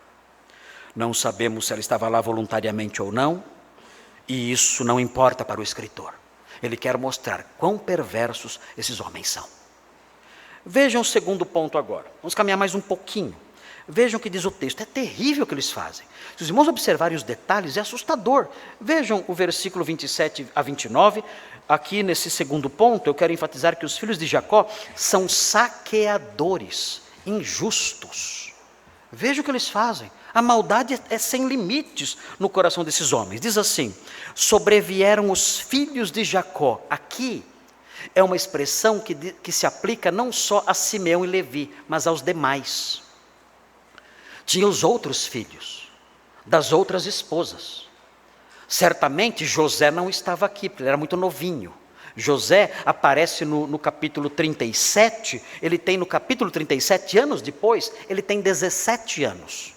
Não sabemos se ela estava lá voluntariamente ou não, e isso não importa para o escritor. Ele quer mostrar quão perversos esses homens são. Vejam o segundo ponto agora, vamos caminhar mais um pouquinho. Vejam o que diz o texto, é terrível o que eles fazem. Se os irmãos observarem os detalhes, é assustador. Vejam o versículo 27 a 29, aqui nesse segundo ponto, eu quero enfatizar que os filhos de Jacó são saqueadores, injustos. Vejam o que eles fazem, a maldade é sem limites no coração desses homens. Diz assim: sobrevieram os filhos de Jacó. Aqui é uma expressão que se aplica não só a Simeão e Levi, mas aos demais. Tinha os outros filhos, das outras esposas. Certamente José não estava aqui, porque ele era muito novinho. José aparece no capítulo 37, ele tem no capítulo 37, anos depois, ele tem 17 anos.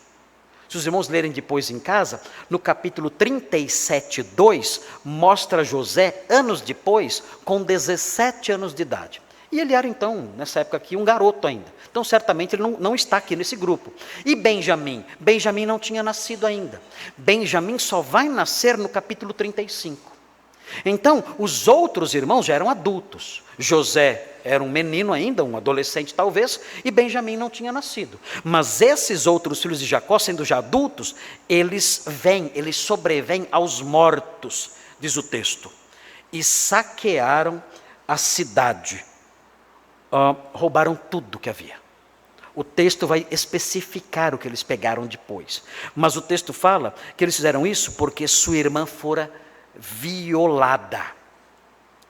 Se os irmãos lerem depois em casa, no capítulo 37, 2, mostra José, anos depois, com 17 anos de idade. E ele era então, nessa época aqui, um garoto ainda. Então certamente ele não está aqui nesse grupo. E Benjamim? Benjamim não tinha nascido ainda. Benjamim só vai nascer no capítulo 35. Então, os outros irmãos já eram adultos. José era um menino ainda, um adolescente talvez, e Benjamim não tinha nascido. Mas esses outros filhos de Jacó, sendo já adultos, eles sobrevêm aos mortos, diz o texto, e saquearam a cidade, roubaram tudo que havia. O texto vai especificar o que eles pegaram depois. Mas o texto fala que eles fizeram isso porque sua irmã fora violada.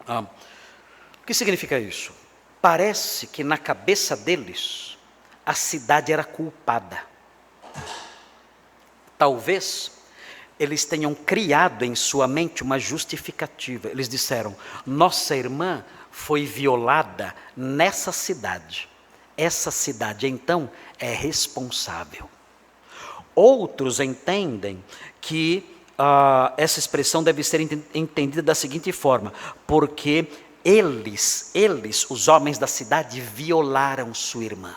O que significa isso? Parece que na cabeça deles, a cidade era culpada. Talvez eles tenham criado em sua mente uma justificativa. Eles disseram, nossa irmã foi violada nessa cidade. Essa cidade, então, é responsável. Outros entendem que essa expressão deve ser entendida da seguinte forma, porque eles, os homens da cidade, violaram sua irmã.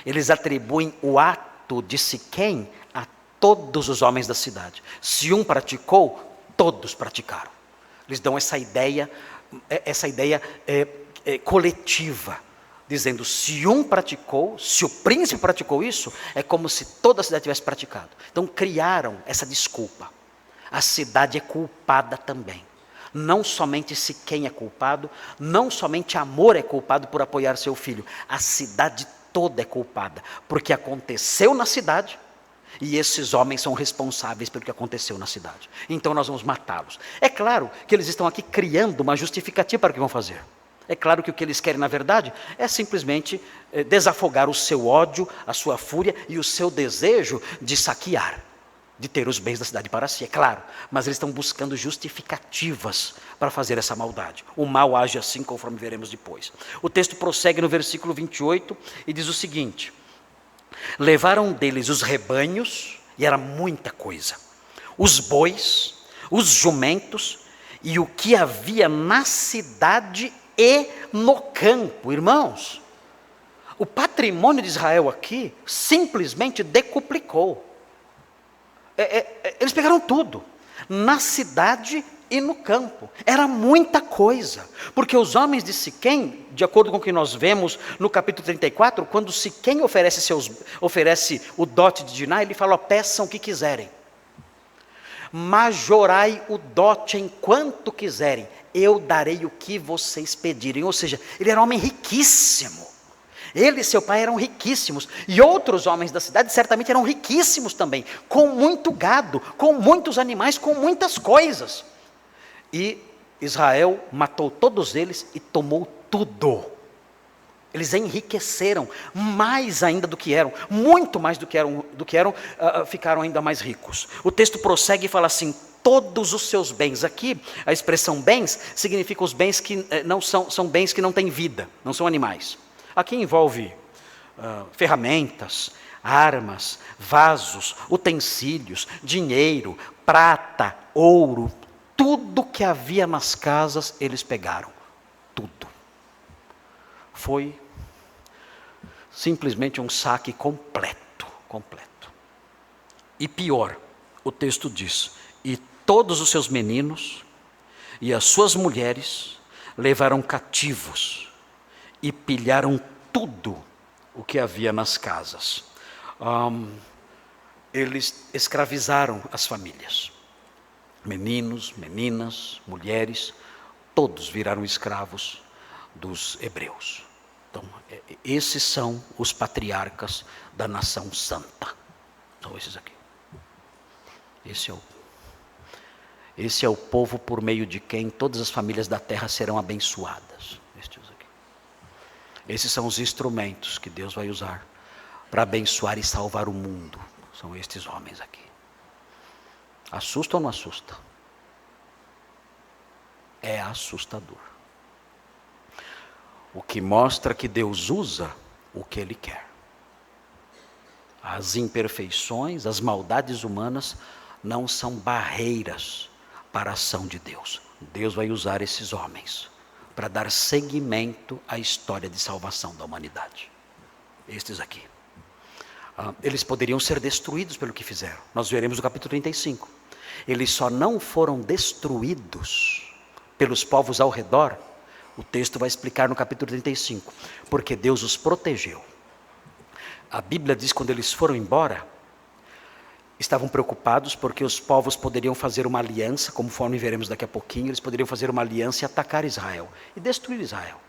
Eles atribuem o ato de Siquém a todos os homens da cidade. Se um praticou, todos praticaram. Eles dão essa ideia coletiva, dizendo, se um praticou, se o príncipe praticou isso, é como se toda a cidade tivesse praticado. Então criaram essa desculpa. A cidade é culpada também. Não somente Siquém é culpado, não somente Amor é culpado por apoiar seu filho. A cidade toda é culpada, porque aconteceu na cidade, e esses homens são responsáveis pelo que aconteceu na cidade. Então nós vamos matá-los. É claro que eles estão aqui criando uma justificativa para o que vão fazer. É claro que o que eles querem, na verdade, é simplesmente desafogar o seu ódio, a sua fúria e o seu desejo de saquear, de ter os bens da cidade para si, é claro. Mas eles estão buscando justificativas para fazer essa maldade. O mal age assim, conforme veremos depois. O texto prossegue no versículo 28 e diz o seguinte, levaram deles os rebanhos, e era muita coisa, os bois, os jumentos, e o que havia na cidade e no campo. Irmãos, o patrimônio de Israel aqui simplesmente decuplicou. Eles pegaram tudo, na cidade e no campo. Era muita coisa, porque os homens de Siquém, de acordo com o que nós vemos no capítulo 34, quando Siquém oferece o dote de Diná, ele fala, peçam o que quiserem, majorai o dote enquanto quiserem, eu darei o que vocês pedirem. Ou seja, ele era um homem riquíssimo. Ele e seu pai eram riquíssimos. E outros homens da cidade certamente eram riquíssimos também. Com muito gado, com muitos animais, com muitas coisas. E Israel matou todos eles e tomou tudo. Eles enriqueceram mais ainda do que eram. Muito mais do que eram, ficaram ainda mais ricos. O texto prossegue e fala assim, todos os seus bens. Aqui, a expressão bens, significa os bens que não são bens que não têm vida, não são animais. Aqui envolve ferramentas, armas, vasos, utensílios, dinheiro, prata, ouro, tudo que havia nas casas, eles pegaram, tudo. Foi simplesmente um saque completo. E pior, o texto diz, e todos os seus meninos e as suas mulheres levaram cativos e pilharam tudo o que havia nas casas. Eles escravizaram as famílias. Meninos, meninas, mulheres, todos viraram escravos dos hebreus. Então, esses são os patriarcas da nação santa. São esses aqui. Esse é o povo por meio de quem todas as famílias da terra serão abençoadas. Esses são os instrumentos que Deus vai usar para abençoar e salvar o mundo. São estes homens aqui. Assusta ou não assusta? É assustador. O que mostra que Deus usa o que Ele quer. As imperfeições, as maldades humanas não são barreiras para a ação de Deus. Deus vai usar esses homens para dar seguimento à história de salvação da humanidade. Estes aqui. Eles poderiam ser destruídos pelo que fizeram. Nós veremos no capítulo 35. Eles só não foram destruídos pelos povos ao redor, o texto vai explicar no capítulo 35, porque Deus os protegeu. A Bíblia diz que quando eles foram embora, estavam preocupados porque os povos poderiam fazer uma aliança, conforme veremos daqui a pouquinho, eles poderiam fazer uma aliança e atacar Israel, e destruir Israel.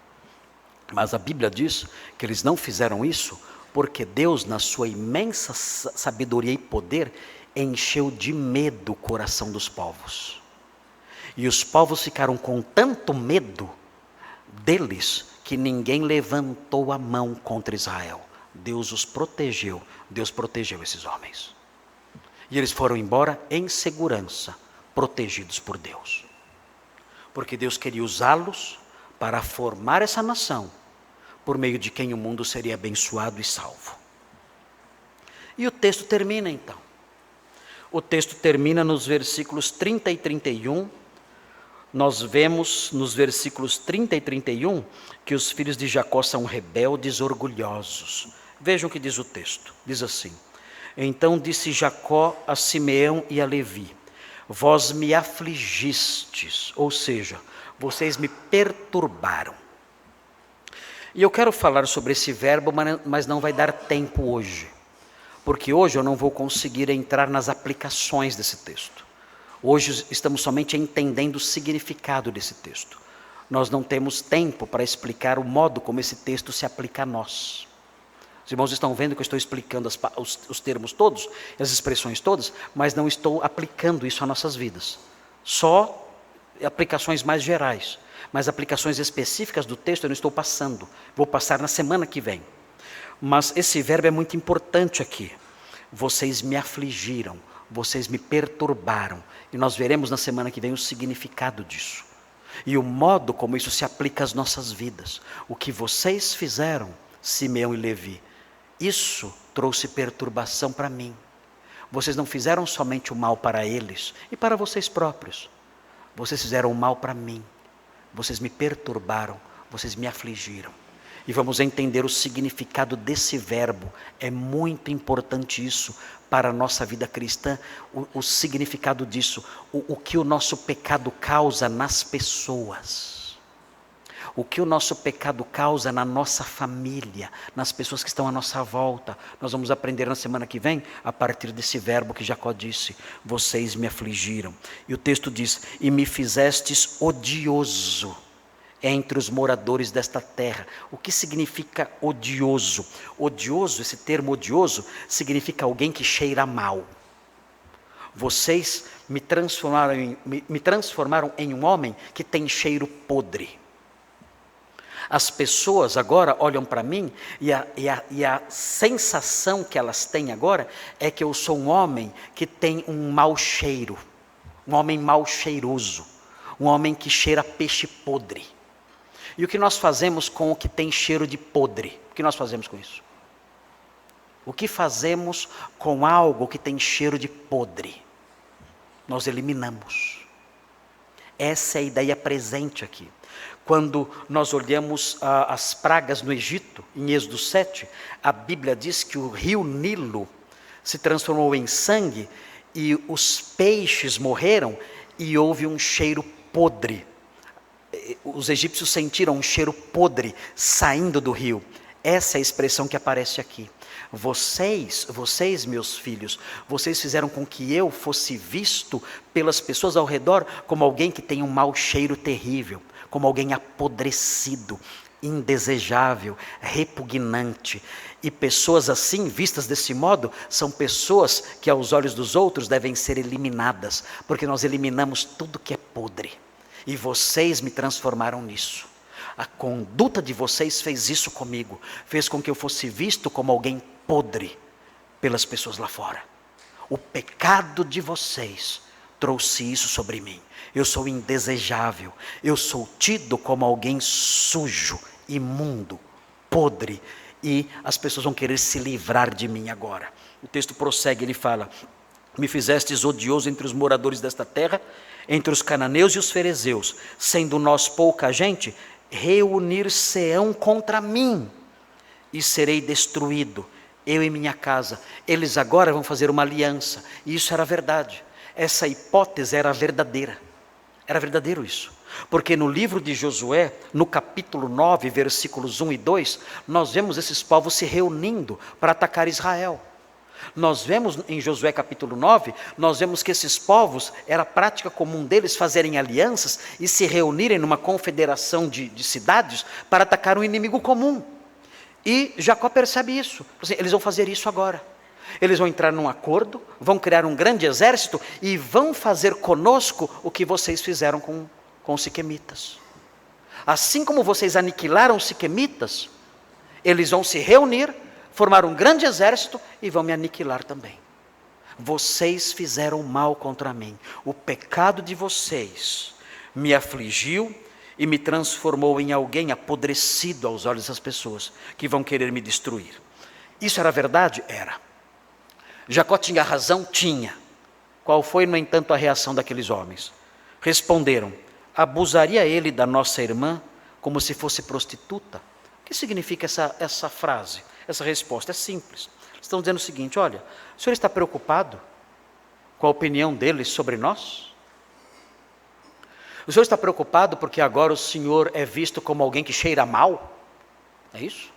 Mas a Bíblia diz que eles não fizeram isso, porque Deus, na sua imensa sabedoria e poder, encheu de medo o coração dos povos. E os povos ficaram com tanto medo deles, que ninguém levantou a mão contra Israel. Deus os protegeu, Deus protegeu esses homens. E eles foram embora em segurança, protegidos por Deus. Porque Deus queria usá-los para formar essa nação, por meio de quem o mundo seria abençoado e salvo. E o texto termina então. O texto termina nos versículos 30 e 31. Nós vemos nos versículos 30 e 31 que os filhos de Jacó são rebeldes, orgulhosos. Vejam o que diz o texto. Diz assim: então disse Jacó a Simeão e a Levi: vós me afligistes, ou seja, vocês me perturbaram. E eu quero falar sobre esse verbo, mas não vai dar tempo hoje, porque hoje eu não vou conseguir entrar nas aplicações desse texto. Hoje estamos somente entendendo o significado desse texto. Nós não temos tempo para explicar o modo como esse texto se aplica a nós. Os irmãos estão vendo que eu estou explicando os termos todos, as expressões todas, mas não estou aplicando isso a nossas vidas. Só aplicações mais gerais, mas aplicações específicas do texto eu não estou passando. Vou passar na semana que vem. Mas esse verbo é muito importante aqui. Vocês me afligiram, vocês me perturbaram. E nós veremos na semana que vem o significado disso. E o modo como isso se aplica às nossas vidas. O que vocês fizeram, Simeão e Levi, isso trouxe perturbação para mim. Vocês não fizeram somente o mal para eles e para vocês próprios. Vocês fizeram o mal para mim. Vocês me perturbaram, vocês me afligiram. E vamos entender o significado desse verbo. É muito importante isso para a nossa vida cristã, o significado disso, o que o nosso pecado causa nas pessoas. O que o nosso pecado causa na nossa família, nas pessoas que estão à nossa volta. Nós vamos aprender na semana que vem, a partir desse verbo que Jacó disse: vocês me afligiram. E o texto diz: e me fizestes odioso entre os moradores desta terra. O que significa odioso? Odioso, esse termo odioso, significa alguém que cheira mal. Vocês me transformaram em um homem que tem cheiro podre. As pessoas agora olham para mim e a sensação que elas têm agora é que eu sou um homem que tem um mau cheiro, um homem mal cheiroso, um homem que cheira peixe podre. E o que nós fazemos com o que tem cheiro de podre? O que nós fazemos com isso? O que fazemos com algo que tem cheiro de podre? Nós eliminamos. Essa é a ideia presente aqui. Quando nós olhamos as pragas no Egito, em Êxodo 7, a Bíblia diz que o rio Nilo se transformou em sangue e os peixes morreram e houve um cheiro podre. Os egípcios sentiram um cheiro podre saindo do rio. Essa é a expressão que aparece aqui. Vocês, meus filhos, vocês fizeram com que eu fosse visto pelas pessoas ao redor como alguém que tem um mau cheiro terrível, como alguém apodrecido, indesejável, repugnante. E pessoas assim, vistas desse modo, são pessoas que aos olhos dos outros devem ser eliminadas, porque nós eliminamos tudo que é podre. E vocês me transformaram nisso. A conduta de vocês fez isso comigo. Fez com que eu fosse visto como alguém podre pelas pessoas lá fora. O pecado de vocês trouxe isso sobre mim. Eu sou indesejável. Eu sou tido como alguém sujo, imundo, podre. E as pessoas vão querer se livrar de mim agora. O texto prossegue, ele fala: me fizestes odioso entre os moradores desta terra, entre os cananeus e os ferezeus, sendo nós pouca gente, reunir-se-ão contra mim, e serei destruído, eu e minha casa. Eles agora vão fazer uma aliança, e isso era verdade. Essa hipótese era verdadeira. Era verdadeiro isso. Porque no livro de Josué, no capítulo 9, versículos 1 e 2, nós vemos esses povos se reunindo para atacar Israel. Nós vemos em Josué capítulo 9, nós vemos que esses povos, era prática comum deles fazerem alianças e se reunirem numa confederação de cidades para atacar um inimigo comum. E Jacó percebe isso. Eles vão fazer isso agora. Eles vão entrar num acordo, vão criar um grande exército e vão fazer conosco o que vocês fizeram com os siquemitas. Assim como vocês aniquilaram os siquemitas, eles vão se reunir, formar um grande exército e vão me aniquilar também. Vocês fizeram mal contra mim. O pecado de vocês me afligiu e me transformou em alguém apodrecido aos olhos das pessoas que vão querer me destruir. Isso era verdade? Era. Jacó tinha razão? Tinha. Qual foi, no entanto, a reação daqueles homens? Responderam: abusaria ele da nossa irmã como se fosse prostituta? O que significa essa frase, essa resposta? É simples. Eles estão dizendo o seguinte: olha, o senhor está preocupado com a opinião deles sobre nós? O senhor está preocupado porque agora o senhor é visto como alguém que cheira mal? É isso?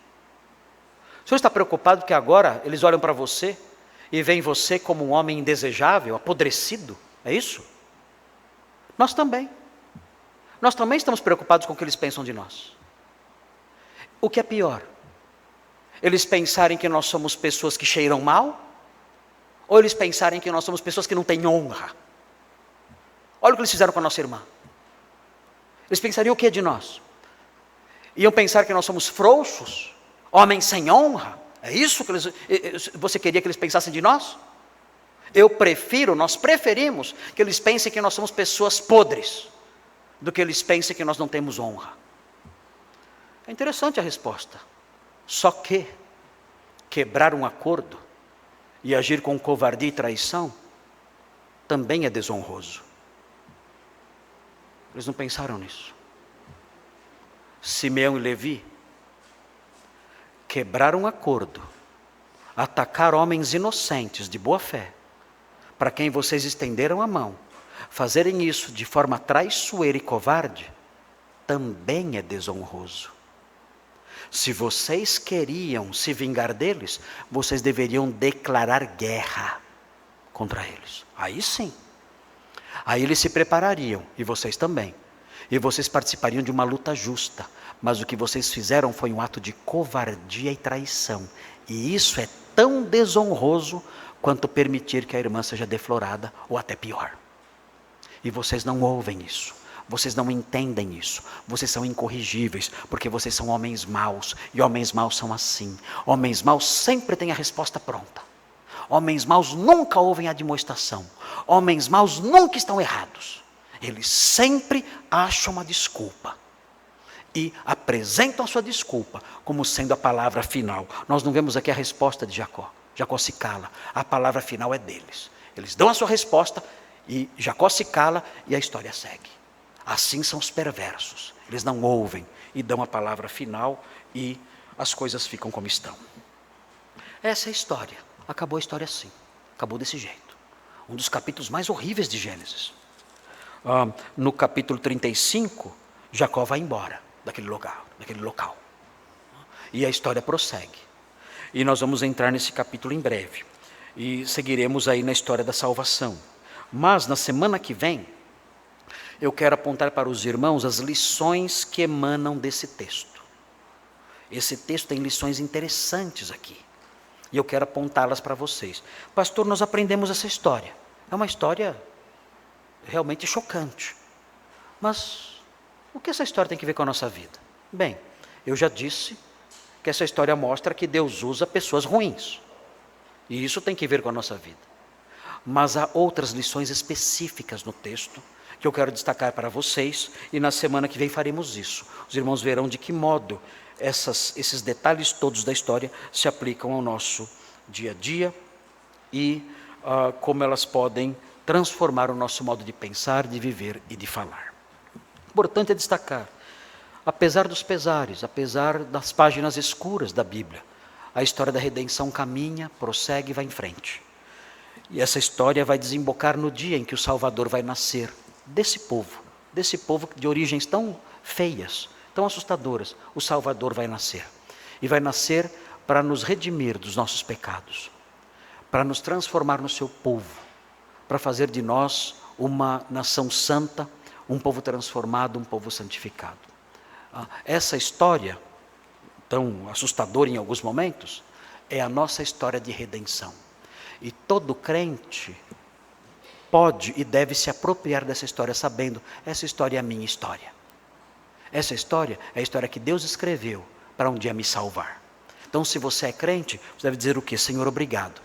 O senhor está preocupado porque agora eles olham para você e veem você como um homem indesejável, apodrecido? É isso? Nós também. Nós também estamos preocupados com o que eles pensam de nós. O que é pior? Eles pensarem que nós somos pessoas que cheiram mal? Ou eles pensarem que nós somos pessoas que não têm honra? Olha o que eles fizeram com a nossa irmã. Eles pensariam o que de nós? Iam pensar que nós somos frouxos? Homens sem honra? É isso que você queria que eles pensassem de nós? Nós preferimos que eles pensem que nós somos pessoas podres, do que eles pensem que nós não temos honra. É interessante a resposta. Só que quebrar um acordo e agir com covardia e traição também é desonroso. Eles não pensaram nisso. Simeão e Levi quebraram um acordo, atacar homens inocentes de boa fé, para quem vocês estenderam a mão, fazerem isso de forma traiçoeira e covarde, também é desonroso. Se vocês queriam se vingar deles, vocês deveriam declarar guerra contra eles. Aí sim. Aí eles se preparariam, e vocês também. E vocês participariam de uma luta justa. Mas o que vocês fizeram foi um ato de covardia e traição. E isso é tão desonroso quanto permitir que a irmã seja deflorada, ou até pior. E vocês não ouvem isso. Vocês não entendem isso. Vocês são incorrigíveis, porque vocês são homens maus. E homens maus são assim. Homens maus sempre têm a resposta pronta. Homens maus nunca ouvem a demonstração. Homens maus nunca estão errados. Eles sempre acham uma desculpa. E apresentam a sua desculpa como sendo a palavra final. Nós não vemos aqui a resposta de Jacó. Jacó se cala. A palavra final é deles. Eles dão a sua resposta e Jacó se cala e a história segue. Assim são os perversos. Eles não ouvem e dão a palavra final e as coisas ficam como estão. Essa é a história. Acabou a história assim. Acabou desse jeito. Um dos capítulos mais horríveis de Gênesis. No capítulo 35, Jacó vai embora daquele local. E a história prossegue. E nós vamos entrar nesse capítulo em breve. E seguiremos aí na história da salvação. Mas na semana que vem, eu quero apontar para os irmãos as lições que emanam desse texto. Esse texto tem lições interessantes aqui. E eu quero apontá-las para vocês. Pastor, nós aprendemos essa história. É uma história realmente chocante. Mas o que essa história tem a ver com a nossa vida? Bem, eu já disse que essa história mostra que Deus usa pessoas ruins. E isso tem que ver com a nossa vida. Mas há outras lições específicas no texto que eu quero destacar para vocês, e na semana que vem faremos isso. Os irmãos verão de que modo esses detalhes todos da história se aplicam ao nosso dia a dia e como elas podem transformar o nosso modo de pensar, de viver e de falar. Importante é destacar, apesar dos pesares, apesar das páginas escuras da Bíblia, a história da redenção caminha, prossegue e vai em frente. E essa história vai desembocar no dia em que o Salvador vai nascer desse povo, desse povo de origens tão feias, tão assustadoras, o Salvador vai nascer. E vai nascer para nos redimir dos nossos pecados, para nos transformar no seu povo, para fazer de nós uma nação santa, um povo transformado, um povo santificado. Essa história, tão assustadora em alguns momentos, é a nossa história de redenção. E todo crente pode e deve se apropriar dessa história, sabendo, essa história é a minha história. Essa história é a história que Deus escreveu para um dia me salvar. Então, se você é crente, você deve dizer o quê? Senhor, obrigado.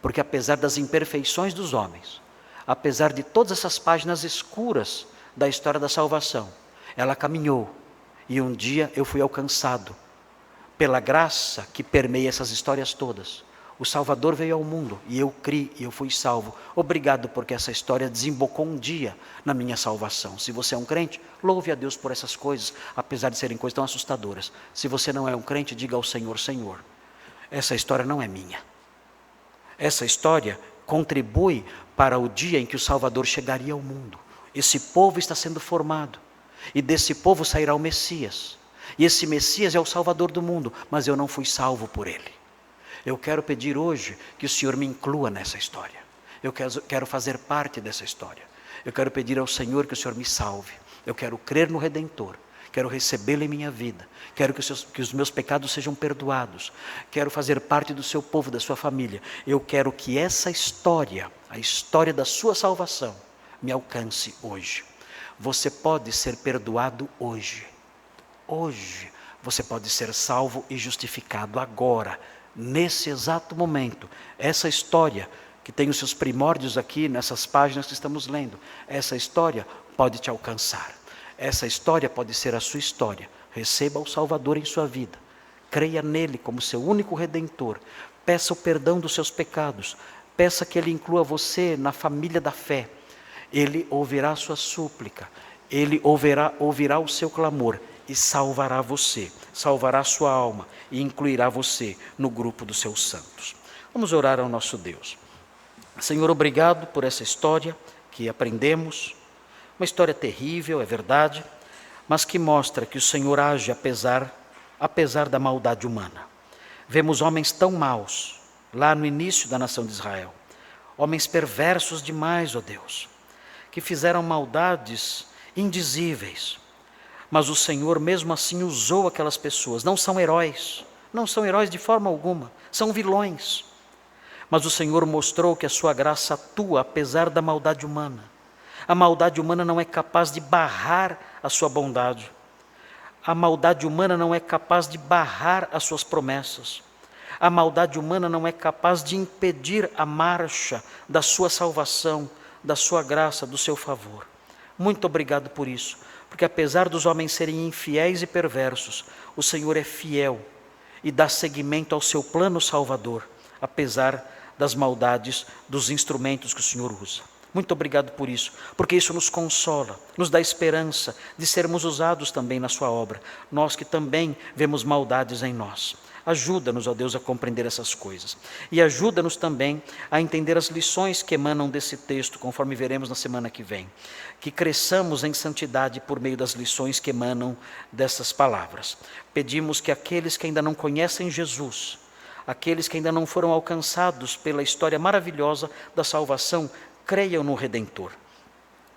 Porque apesar das imperfeições dos homens, apesar de todas essas páginas escuras da história da salvação, ela caminhou. E um dia eu fui alcançado pela graça que permeia essas histórias todas. O Salvador veio ao mundo e eu criei e eu fui salvo. Obrigado porque essa história desembocou um dia na minha salvação. Se você é um crente, louve a Deus por essas coisas, apesar de serem coisas tão assustadoras. Se você não é um crente, diga ao Senhor, Senhor, essa história não é minha. Essa história contribui para o dia em que o Salvador chegaria ao mundo. Esse povo está sendo formado e desse povo sairá o Messias. E esse Messias é o Salvador do mundo, mas eu não fui salvo por ele. Eu quero pedir hoje que o Senhor me inclua nessa história. Eu quero fazer parte dessa história. Eu quero pedir ao Senhor que o Senhor me salve. Eu quero crer no Redentor. Quero recebê-lo em minha vida. Quero que os meus pecados sejam perdoados. Quero fazer parte do seu povo, da sua família. Eu quero que essa história, a história da sua salvação, me alcance hoje. Você pode ser perdoado hoje. Hoje você pode ser salvo e justificado agora. Nesse exato momento, essa história que tem os seus primórdios aqui nessas páginas que estamos lendo, essa história pode te alcançar. Essa história pode ser a sua história. Receba o Salvador em sua vida. Creia nele como seu único Redentor. Peça o perdão dos seus pecados. Peça que ele inclua você na família da fé. Ele ouvirá a sua súplica. Ele ouvirá o seu clamor e salvará você, salvará a sua alma e incluirá você no grupo dos seus santos. Vamos orar ao nosso Deus. Senhor, obrigado por essa história que aprendemos, uma história terrível, é verdade, mas que mostra que o Senhor age apesar da maldade humana. Vemos homens tão maus, lá no início da nação de Israel, homens perversos demais, ó Deus, que fizeram maldades indizíveis. Mas o Senhor mesmo assim usou aquelas pessoas. Não são heróis de forma alguma, são vilões. Mas o Senhor mostrou que a sua graça atua apesar da maldade humana. A maldade humana não é capaz de barrar a sua bondade. A maldade humana não é capaz de barrar as suas promessas. A maldade humana não é capaz de impedir a marcha da sua salvação, da sua graça, do seu favor. Muito obrigado por isso. Porque apesar dos homens serem infiéis e perversos, o Senhor é fiel e dá seguimento ao seu plano salvador, apesar das maldades dos instrumentos que o Senhor usa. Muito obrigado por isso, porque isso nos consola, nos dá esperança de sermos usados também na sua obra, nós que também vemos maldades em nós. Ajuda-nos, ó Deus, a compreender essas coisas. E ajuda-nos também a entender as lições que emanam desse texto, conforme veremos na semana que vem. Que cresçamos em santidade por meio das lições que emanam dessas palavras. Pedimos que aqueles que ainda não conhecem Jesus, aqueles que ainda não foram alcançados pela história maravilhosa da salvação, creiam no Redentor.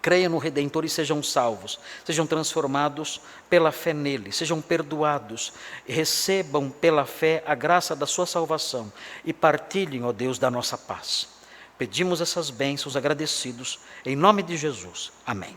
Creiam no Redentor e sejam salvos, sejam transformados pela fé nele, sejam perdoados, recebam pela fé a graça da sua salvação e partilhem, ó Deus, da nossa paz. Pedimos essas bênçãos agradecidos, em nome de Jesus. Amém.